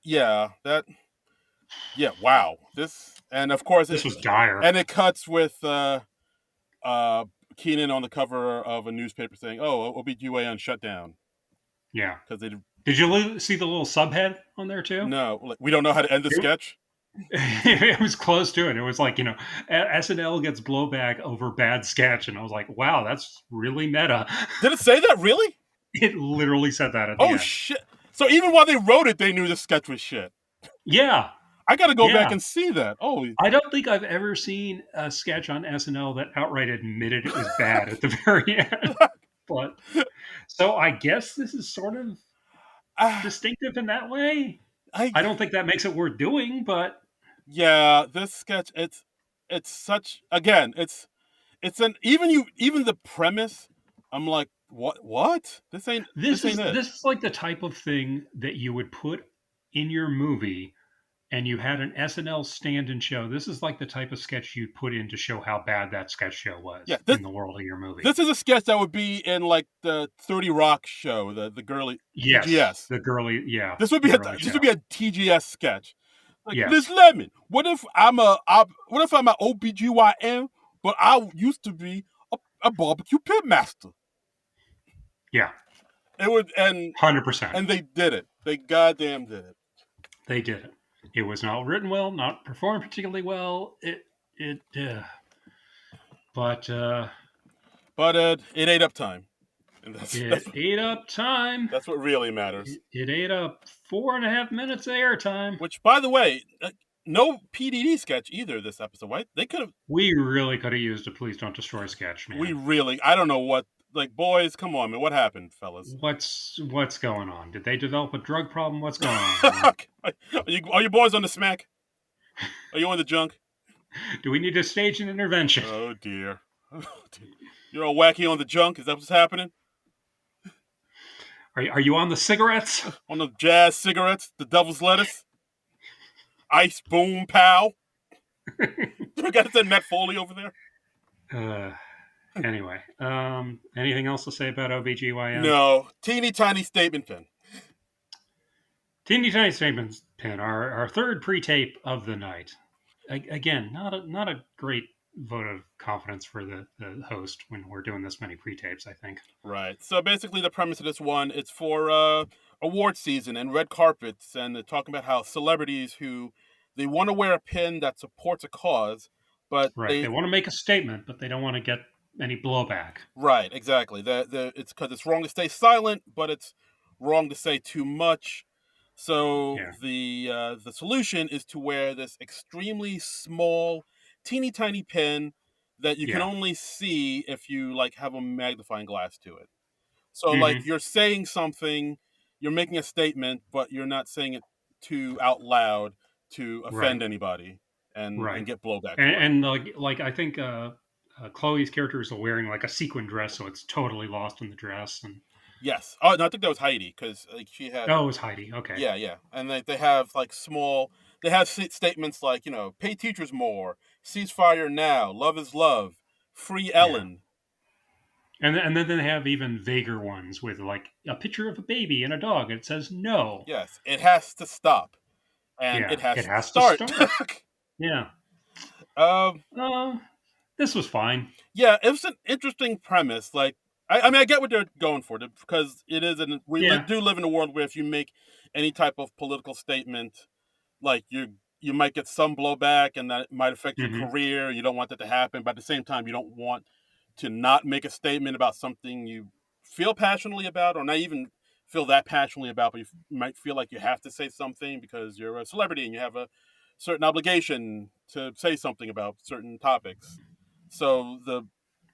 Yeah, yeah. Wow, this and of course This was dire. it cuts with uh, Keenan on the cover of a newspaper saying, "Oh, OBGYN shut down," Yeah. because they Did you see the little subhead on there too? no, like, we don't know how to end the It, sketch. it was close to it. It was like, SNL gets blowback over bad sketch. And I was like, wow, that's really meta. Did it say that really? It literally said that at the Oh end. shit! So even while they wrote it, they knew the sketch was shit. Yeah. I got to go back Yeah. and see that. Oh, I don't think I've ever seen a sketch on SNL that outright admitted it was bad at the very end. But so I guess this is sort of ah, distinctive in that way. I I don't think that makes it worth doing, but yeah, this sketch it's such again it's an even the premise. I'm like, what? this this ain't is it. this is like the type of thing that you would put in your movie and you had an SNL stand-in show. This is like the type of sketch you'd put in to show how bad that sketch show Yeah, was in the world of your movie. this is a sketch that would be in like the 30 Rock show, the girly Yes, TGS. the girly, yeah, This would the be girly this would show. be a TGS sketch. Like, Liz Yes, Lemon, what if I'm an OBGYN, but I used to be a barbecue pit master? yeah, It would 100%. and they did it. They goddamn did it. They did it. It was not written well, not performed particularly well. It, but But it ate up time. And it ate up time. that's what really matters. It ate up 4.5 minutes of airtime. Which, by the way, no PDD sketch either this episode, right? They could have. We really could have used a "Please Don't Destroy" sketch, We man. really, I don't know what. Like, boys, come on, man. What happened, fellas? What's going on? Did they develop a drug problem? What's going on here? Are you boys on the smack? Are you on the junk? Do we need to stage an intervention? Oh dear. Oh, dear. You're all wacky on the junk. Is that what's happening? Are you on the cigarettes? On the jazz cigarettes, the devil's lettuce, ice boom pow. We got to send Matt Foley over there. Anyway, anything else to say about OBGYN? No, teeny tiny statement pin. Teeny tiny statements pin, our third pre-tape of the night. Again, not a great vote of confidence for the host when we're doing this many pre-tapes, I think. Right. So basically, the premise of this one, it's for award season and red carpets, and they're talking about how celebrities who they want to wear a pin that supports a cause, but Right. They want to make a statement, but they don't want to get any blowback. right, exactly. It's because it's wrong to stay silent, but it's wrong to say too much. So Yeah. the solution is to wear this extremely small, teeny tiny pin that you can Yeah. only see if you like have a magnifying glass to it. So like Mm-hmm. you're saying something, you're making a statement, but you're not saying it too out loud to Right. offend anybody and Right. get blowback And, for it. and like I think Chloe's character is wearing like a sequin dress, so it's totally lost in the dress. And Yes. Oh, no, I think that was Heidi because like she had. Oh, it was Heidi. Okay. Yeah, yeah, and they have like small. They have statements like pay teachers more, ceasefire now, love is love, free Yeah. Ellen. And then they have even vaguer ones with like a picture of a baby and a dog. And it says no. Yes, it has to stop, and it Yeah, it has to has to start. start. Yeah. um, Uh, this was fine. yeah, it was an interesting premise. Like, I mean, I get what they're going for because it is, Yeah. do live in a world where if you make any type of political statement, like you might get some blowback, and that might affect your Hmm. career. You don't want that to happen, but at the same time, you don't want to not make a statement about something you feel passionately about, or not even feel that passionately about, but you might feel like you have to say something because you're a celebrity and you have a certain obligation to say something about certain topics. So the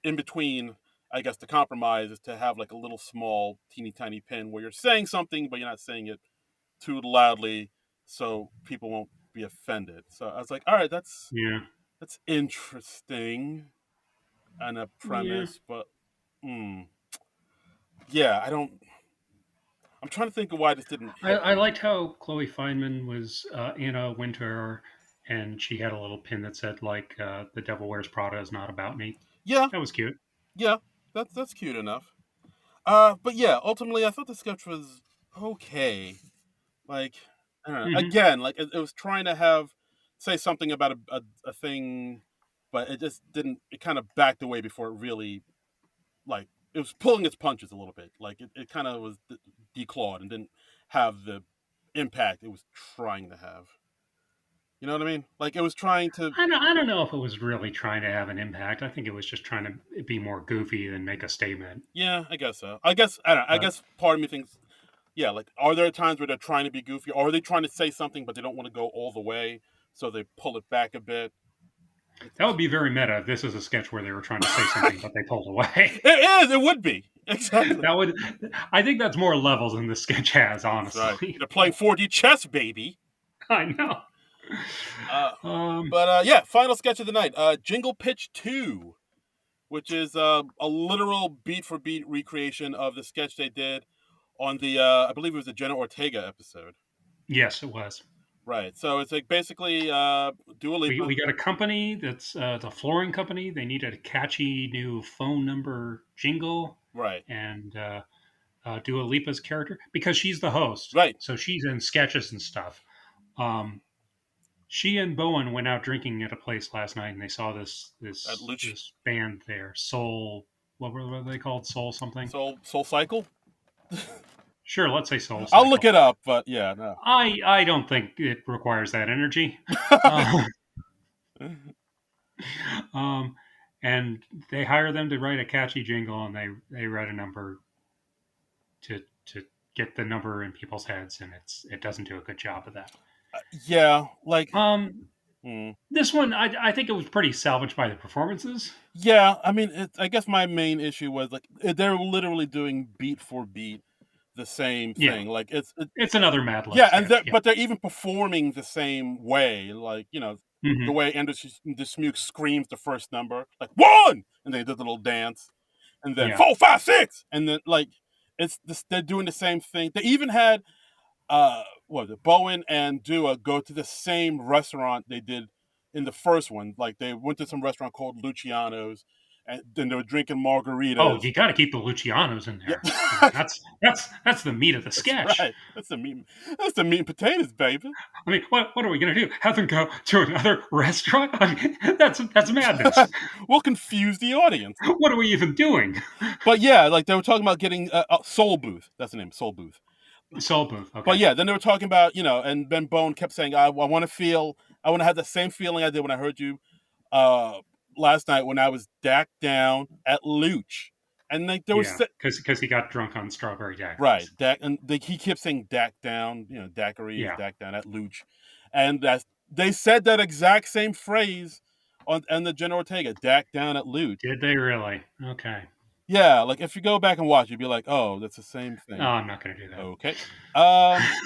in between, I guess the compromise is to have like a little small, teeny tiny pin where you're saying something, but you're not saying it too loudly, so people won't be offended. So I was like, all right, Yeah. that's interesting and a Yeah. premise, but yeah, I don't. I'm trying to think of why this didn't hit I me. liked how Chloe Feynman was Anna Winter, and she had a little pin that said like "The Devil Wears Prada is not about me." Yeah, That was cute. yeah, that's cute enough. But yeah, ultimately, I thought the sketch was okay. Like, I don't know. Hmm. Again, like it was trying to say something about a thing, but it just didn't. It kind of backed away before it really like it was pulling its punches a little bit. Like it kind of was declawed and didn't have the impact it was trying to have. You know what I mean? Like it was trying to. I don't know if it was really trying to have an impact. I think it was just trying to be more goofy than make a statement. Yeah, I guess so. I guess I don't know. I But guess part of me thinks, yeah, like are there times where they're trying to be goofy, or are they trying to say something but they don't want to go all the way, so they pull it back a bit? that would be very meta if this is a sketch where they were trying to say something but they pulled away. It is. It would be exactly. That would, I think that's more levels than the sketch has, That's right. honestly. They're playing 4D chess, baby. I know. Uh, Um, but yeah, final sketch of the night. Jingle Pitch 2, which is a literal beat for beat recreation of the sketch they did on the I believe it was the Jenna Ortega episode. yes, it was. Right. So it's like basically Dua Lipa. We got a company that's the flooring company. They needed a catchy new phone number jingle, Right. and Dua Lipa's character because she's the host, Right. so she's in sketches and stuff. Um, she and Bowen went out drinking at a place last night, and they saw At Luch this band there, Soul. What were they called? Soul something. Soul Cycle. Sure, let's say Soul I'll look Cycle. it up, but yeah, no. I don't think it requires that energy. Uh, um, and they hire them to write a catchy jingle, and they write a number to get the number in people's heads, and it doesn't do a good job of that. Yeah, like Um, hmm. this one I think it was pretty salvaged by the performances. Yeah, I mean, I guess my main issue was like they're literally doing beat for beat the same Yeah, thing. Like it's another Mad Lib yeah, and sketch. Yeah. but they're even performing the same way. Like the Hmm. way Anders Dismuke screams the first number, like one, and they did the little dance, and then Yeah. 4, 5, 6, and then like it's this, they're doing the same thing. They even had what was it, Bowen and Dua go to the same restaurant they did in the first one. Like they went to some restaurant called Luciano's, and then they were drinking Oh, margaritas. you got to keep the Lucianos in Yeah, there. I mean, that's the meat of the that's sketch. right. That's the meat. That's the meat and potatoes, baby. I mean, what are we going to do? Have them go to another restaurant? I mean, that's madness. We'll confuse the audience. What are we even doing? But yeah, like they were talking about getting Soul Booth. That's the name, Soul Booth. Soul booth. But Okay. yeah, then they were talking about and Ben Bone kept saying, I want to feel, I want to have the same feeling I did when I heard you uh, last night when I was dacked down at Luch, and like there was Yeah, because he got drunk on strawberry right daiquiris. Dak, and he kept saying dack down, daiquiris, Yeah. dack down at Luch, and they said that exact same phrase on the Jenna Ortega, dack down at Luch. Did they really? Okay. Yeah, like if you go back and watch, you'd be like, oh, that's the same No, thing. I'm not going to do that. Okay.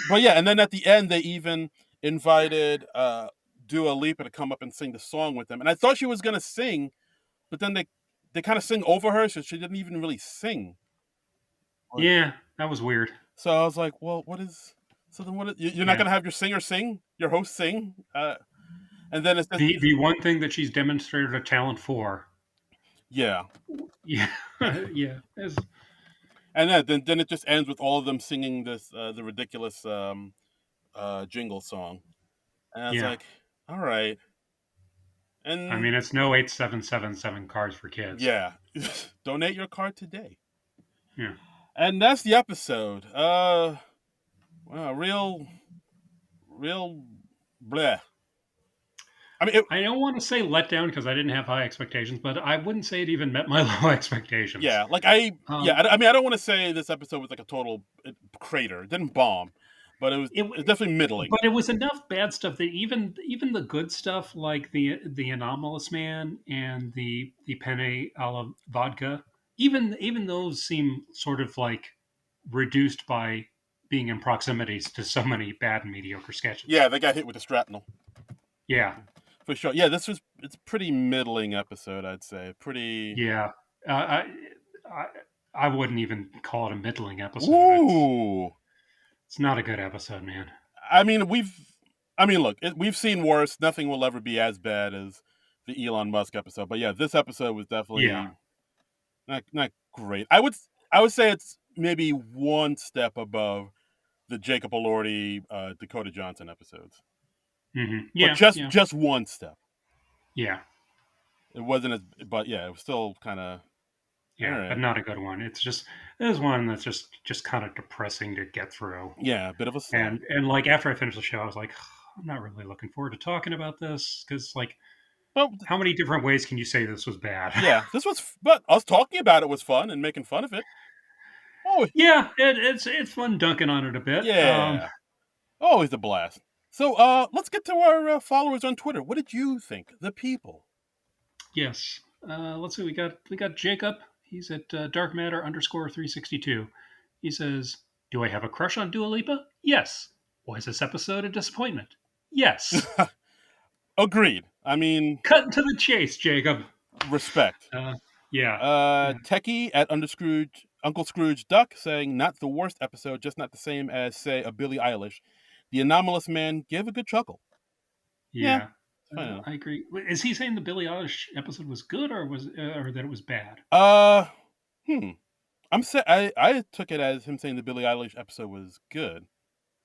But yeah, and then at the end they even invited Dua Lipa to come up and sing the song with them. And I thought she was gonna sing, but then they kind of sing over her, so she didn't even really sing. Like, Yeah, that was weird. so I was like, well, what is? So then what? You're not Yeah. gonna have your singer sing, your host sing, and then it's just, The one thing that she's demonstrated a talent for. yeah. Yeah. Yeah. And then it just ends with all of them singing this the ridiculous jingle song, and I was Yeah. like, all right, I and mean, it's no 8777 cars for kids. yeah, donate your card today, Yeah. and that's the episode. Well, real bleh. I mean, I don't want to say let down because I didn't have high expectations, but I wouldn't say it even met my low expectations. yeah, like Um, I mean, I don't want to say this episode was like a total crater. It didn't bomb, but it, it's definitely middling. but it was enough bad stuff that even the good stuff like the anomalous man and the penne alla vodka, even those seem sort of like reduced by being in proximities to so many bad and mediocre sketches. Yeah, they got hit with the shrapnel. Yeah, For sure. Yeah, it's pretty middling episode, I'd say. Pretty. yeah. Uh, I I wouldn't even call it a middling episode. Ooh. It's not a good episode, man. I mean, look, we've seen worse. Nothing will ever be as bad as the Elon Musk episode. But yeah, this episode was Yeah. definitely not great. I would say it's maybe one step above the Jacob Elordi, Dakota Johnson episodes, but Yeah. Yeah. just one step. Yeah. It wasn't as, but yeah, it was still kind of all Yeah, but right. not a good one. It's one that's just kind of depressing to get through. Yeah, a bit of a slog. And like after I finished the show, I was like, I'm not really looking forward to talking about this because like, Well, how many different ways can you say this was bad? yeah, but us talking about it was fun and making fun of it. Oh, Yeah, it's fun dunking on it a bit. yeah, always a blast. So, let's get to our followers on Twitter. What did you think, the people? Yes. Let's see. We got Jacob. He's at Dark Matter underscore 362. He says, "Do I have a crush on Dua Lipa? Yes. Was this episode a disappointment? Yes. Agreed. I mean, Cut to the chase, Jacob. respect. Uh, yeah. Yeah. Techie at Uncle Scrooge Duck saying not the worst episode, just not the same as say a Billie Eilish. The anomalous man gave a good chuckle. Yeah, Yeah. fine enough. I agree. Is he saying the Billie Eilish episode was good, or that it was bad? Uh, hmm. I took it as him saying the Billie Eilish episode was good.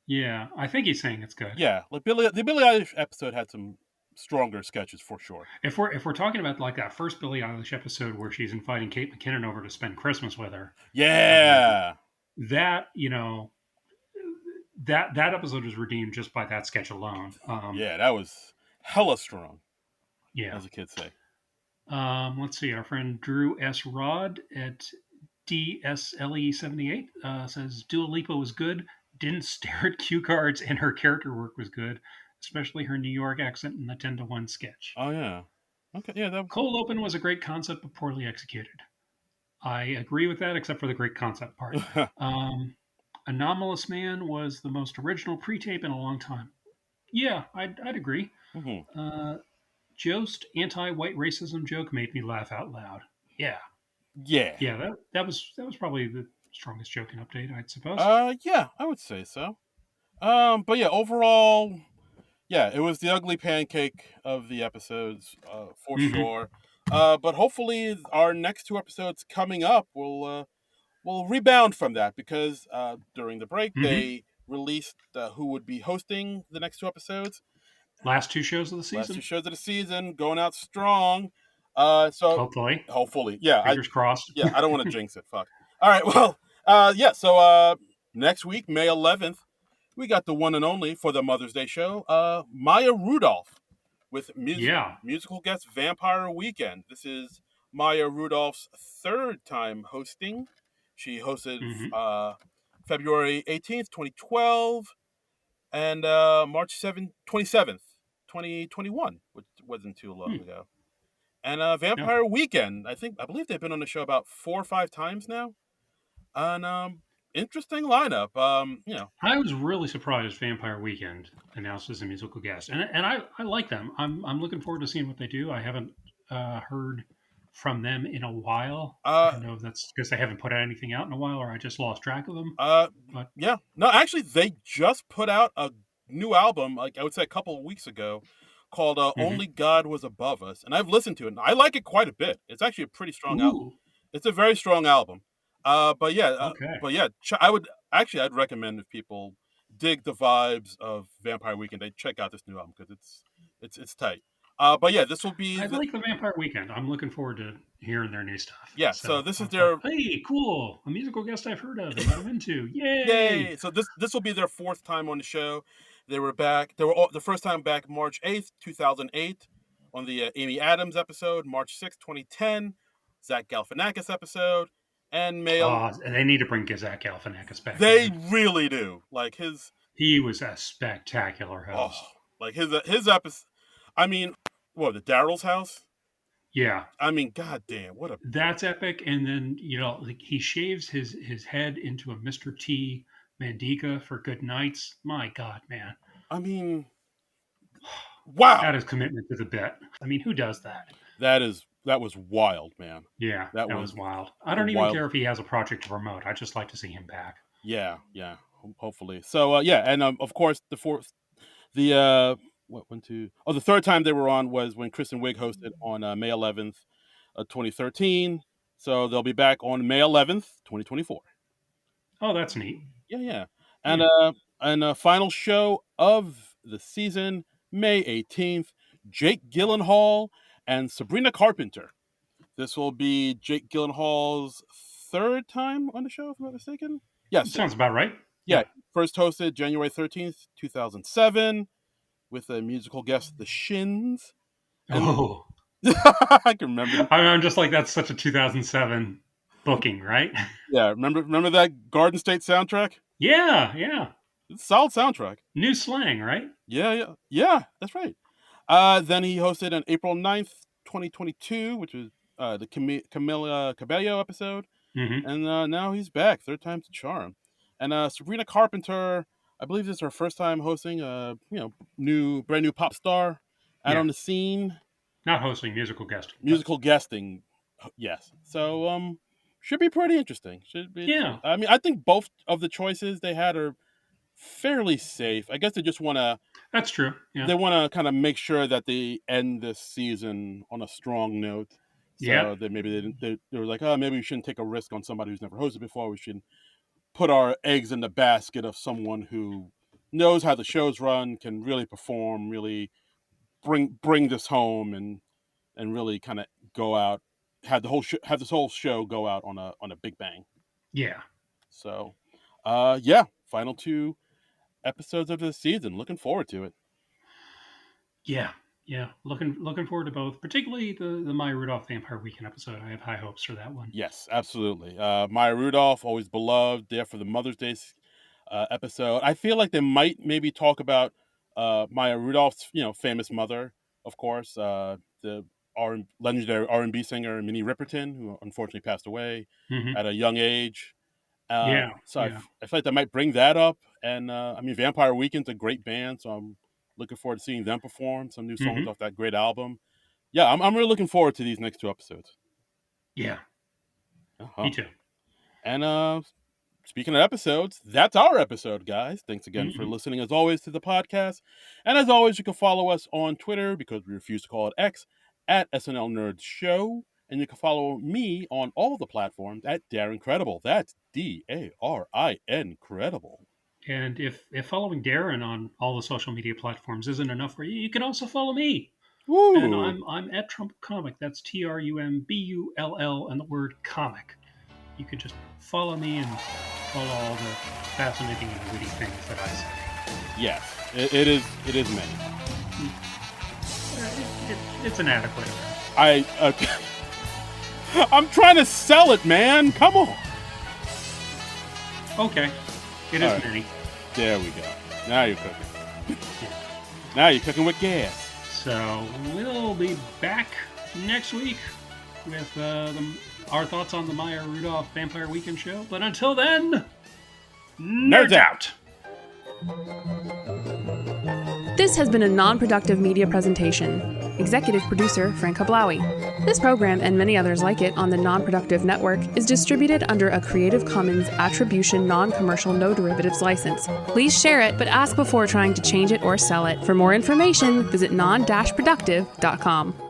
Yeah, I think he's saying it's good. Yeah, like the Billie Eilish episode had some stronger sketches for sure. If we're talking about like that first Billie Eilish episode where she's inviting Kate McKinnon over to spend Christmas with her, Yeah, that that episode is redeemed just by that sketch alone. yeah, that was hella strong, Yeah. as the kids say. Let's see. Our friend Drew S. Rod at DSLE78 says Dua Lipa was good. Didn't stare at cue cards, and her character work was good, especially her New York accent in the 10-1 sketch. Oh yeah, okay, yeah, that. Cold Open was a great concept, but poorly executed. I agree with that, except for the great concept part. Anomalous Man was the most original pre-tape in a long time. Yeah, I'd agree. Mm-hmm. Jost anti-white racism joke made me laugh out loud. Yeah, Yeah. yeah, that was probably the strongest joke in update, I suppose. Yeah, I would say so. But yeah, overall, yeah, it was the ugly pancake of the episodes, for Mm-hmm. sure. But hopefully our next two episodes coming up will rebound from that because during the break Mm-hmm. they released who would be hosting the next two episodes. Last two shows of the Last two season. shows of the season, going out strong. So Hopefully, hopefully, yeah, fingers crossed. I don't want to jinx it. Fuck. All right, well, yeah. So next week, May 11th, we got the one and only for the Mother's Day show, Maya Rudolph with Yeah. musical guest Vampire Weekend. This is Maya Rudolph's third time hosting. She hosted Mm-hmm. February 18th, 2012, and March 27th, 2021, which wasn't too long ago. And No, Vampire Weekend, I believe they've been on the show about 4 or 5 times now. And interesting lineup. I was really surprised Vampire Weekend announced as a musical guest, and I like them. I'm looking forward to seeing what they do. I haven't heard from them in a while. I Uh, don't know if that's because they haven't put out anything out in a while, or I just lost track of them. uh, But yeah. No, actually, they just put out a new album, like I would say a couple of weeks ago, called mhm. "Only God Was Above Us," and I've listened to it. And I like it quite a bit. It's actually a pretty strong album. Ooh, It's a very strong album. But yeah, okay. I would actually I'd recommend if people dig the vibes of Vampire Weekend, they check out this new album because it's tight. But yeah, this will be I like the Vampire Weekend. I'm looking forward to hearing their new stuff. yeah. So So this I is was like, their hey, cool, a musical guest I've heard of and that I'm into. Yay! yay. So this will be their fourth time on the show. They were back. They were all, the first time back March 8th, 2008, on the Amy Adams episode. March 6th, 2010, Zach Galifianakis episode, and May They need to bring Zach Galifianakis back, They man. really do. Like He was a spectacular oh, host. like his episode. I mean, what the Daryl's house? Yeah, I mean, goddamn, what a. that's epic. And then like he shaves his head into a Mr. T Mandika for good nights. My God, man, I mean, that wow. is commitment to the bit. I mean, who does that? That was wild, man. Yeah, That that was was wild. I a don't even wild. care if he has a project to promote. I just like to see him back. Yeah, yeah. Hopefully. So yeah, and of course the fourth, the what one two oh the third time they were on was when Kristen Wiig hosted on May 11th, 2013. So they'll be back on May 11th, 2024. Oh, that's neat. Yeah, yeah. And Yeah. final show of the season, May 18th, Jake Gyllenhaal and Sabrina Carpenter. This will be Jake Gyllenhaal's third time on the show, if I'm not mistaken. Yes, Sounds about right. yeah. Yeah. First hosted January 13th, 2007, with a musical guest, The Shins. And Oh, I can remember. I'm just like, that's such a 2007 booking, right? Yeah, remember that Garden State soundtrack? Yeah, yeah. It's a solid soundtrack. New slang, right? Yeah, yeah, yeah. That's right. Then he hosted on April 9th, 2022, which was the Camila Cabello episode. Mm-hmm. And now he's back, third time's a charm. And Sabrina Carpenter, I believe this is her first time hosting a brand new pop star out Yeah. on the scene. Not hosting, musical guesting. Musical guesting, yes. So should be pretty interesting. Should be. Yeah, I mean, I think both of the choices they had are fairly safe. I guess they just want to that's true. Yeah. kind of make sure that they end this season on a strong note. Yeah. So that maybe they were like, oh, maybe we shouldn't take a risk on somebody who's never hosted before. We should put our eggs in the basket of someone who knows how the shows run, can really perform, really bring this home, and really kind of go out, have this whole show go out on a big bang. Yeah. So, yeah, final two episodes of this season. Looking forward to it. Yeah. Yeah. Looking forward to both, particularly the Maya Rudolph Vampire Weekend episode. I have high hopes for that one. Yes, absolutely. Maya Rudolph, always beloved, there for the Mother's Day episode. I feel like they might maybe talk about Maya Rudolph's, famous mother, of course, the legendary R&B singer Minnie Riperton, who unfortunately passed away Mm-hmm. at a young age. Yeah. So Yeah. I feel like they might bring that up. And I mean, Vampire Weekend's a great band, so I'm looking forward to seeing them perform some new songs Mm-hmm. off that great album. Yeah, I'm really looking forward to these next two episodes. Yeah. Uh-huh. Me too. And speaking of episodes, that's our episode, guys. Thanks again for listening, as always, to the podcast. And as always, you can follow us on Twitter, because we refuse to call it X, at SNL Nerds Show. And you can follow me on all the platforms at Darren Credible. That's DARIN Credible. And if following Darren on all the social media platforms isn't enough for you, you can also follow me. Woo! And I'm at Trump Comic. That's TRUMBULL and the word comic. You could just follow me and follow all the fascinating and witty things that I say. Yes, it is many. It's an adequate amount. I'm trying to sell it, man. Come on. Okay. It is All right. many. There we go. Now you're cooking. Now you're cooking with gas. So we'll be back next week with our thoughts on the Maya Rudolph Vampire Weekend show. But until then, nerds out! This has been a non-productive media presentation. Executive producer Frank Hablawi. This program and many others like it on the Non-Productive Network is distributed under a Creative Commons Attribution Non-Commercial No Derivatives license. Please share it, but ask before trying to change it or sell it. For more information, visit non-productive.com.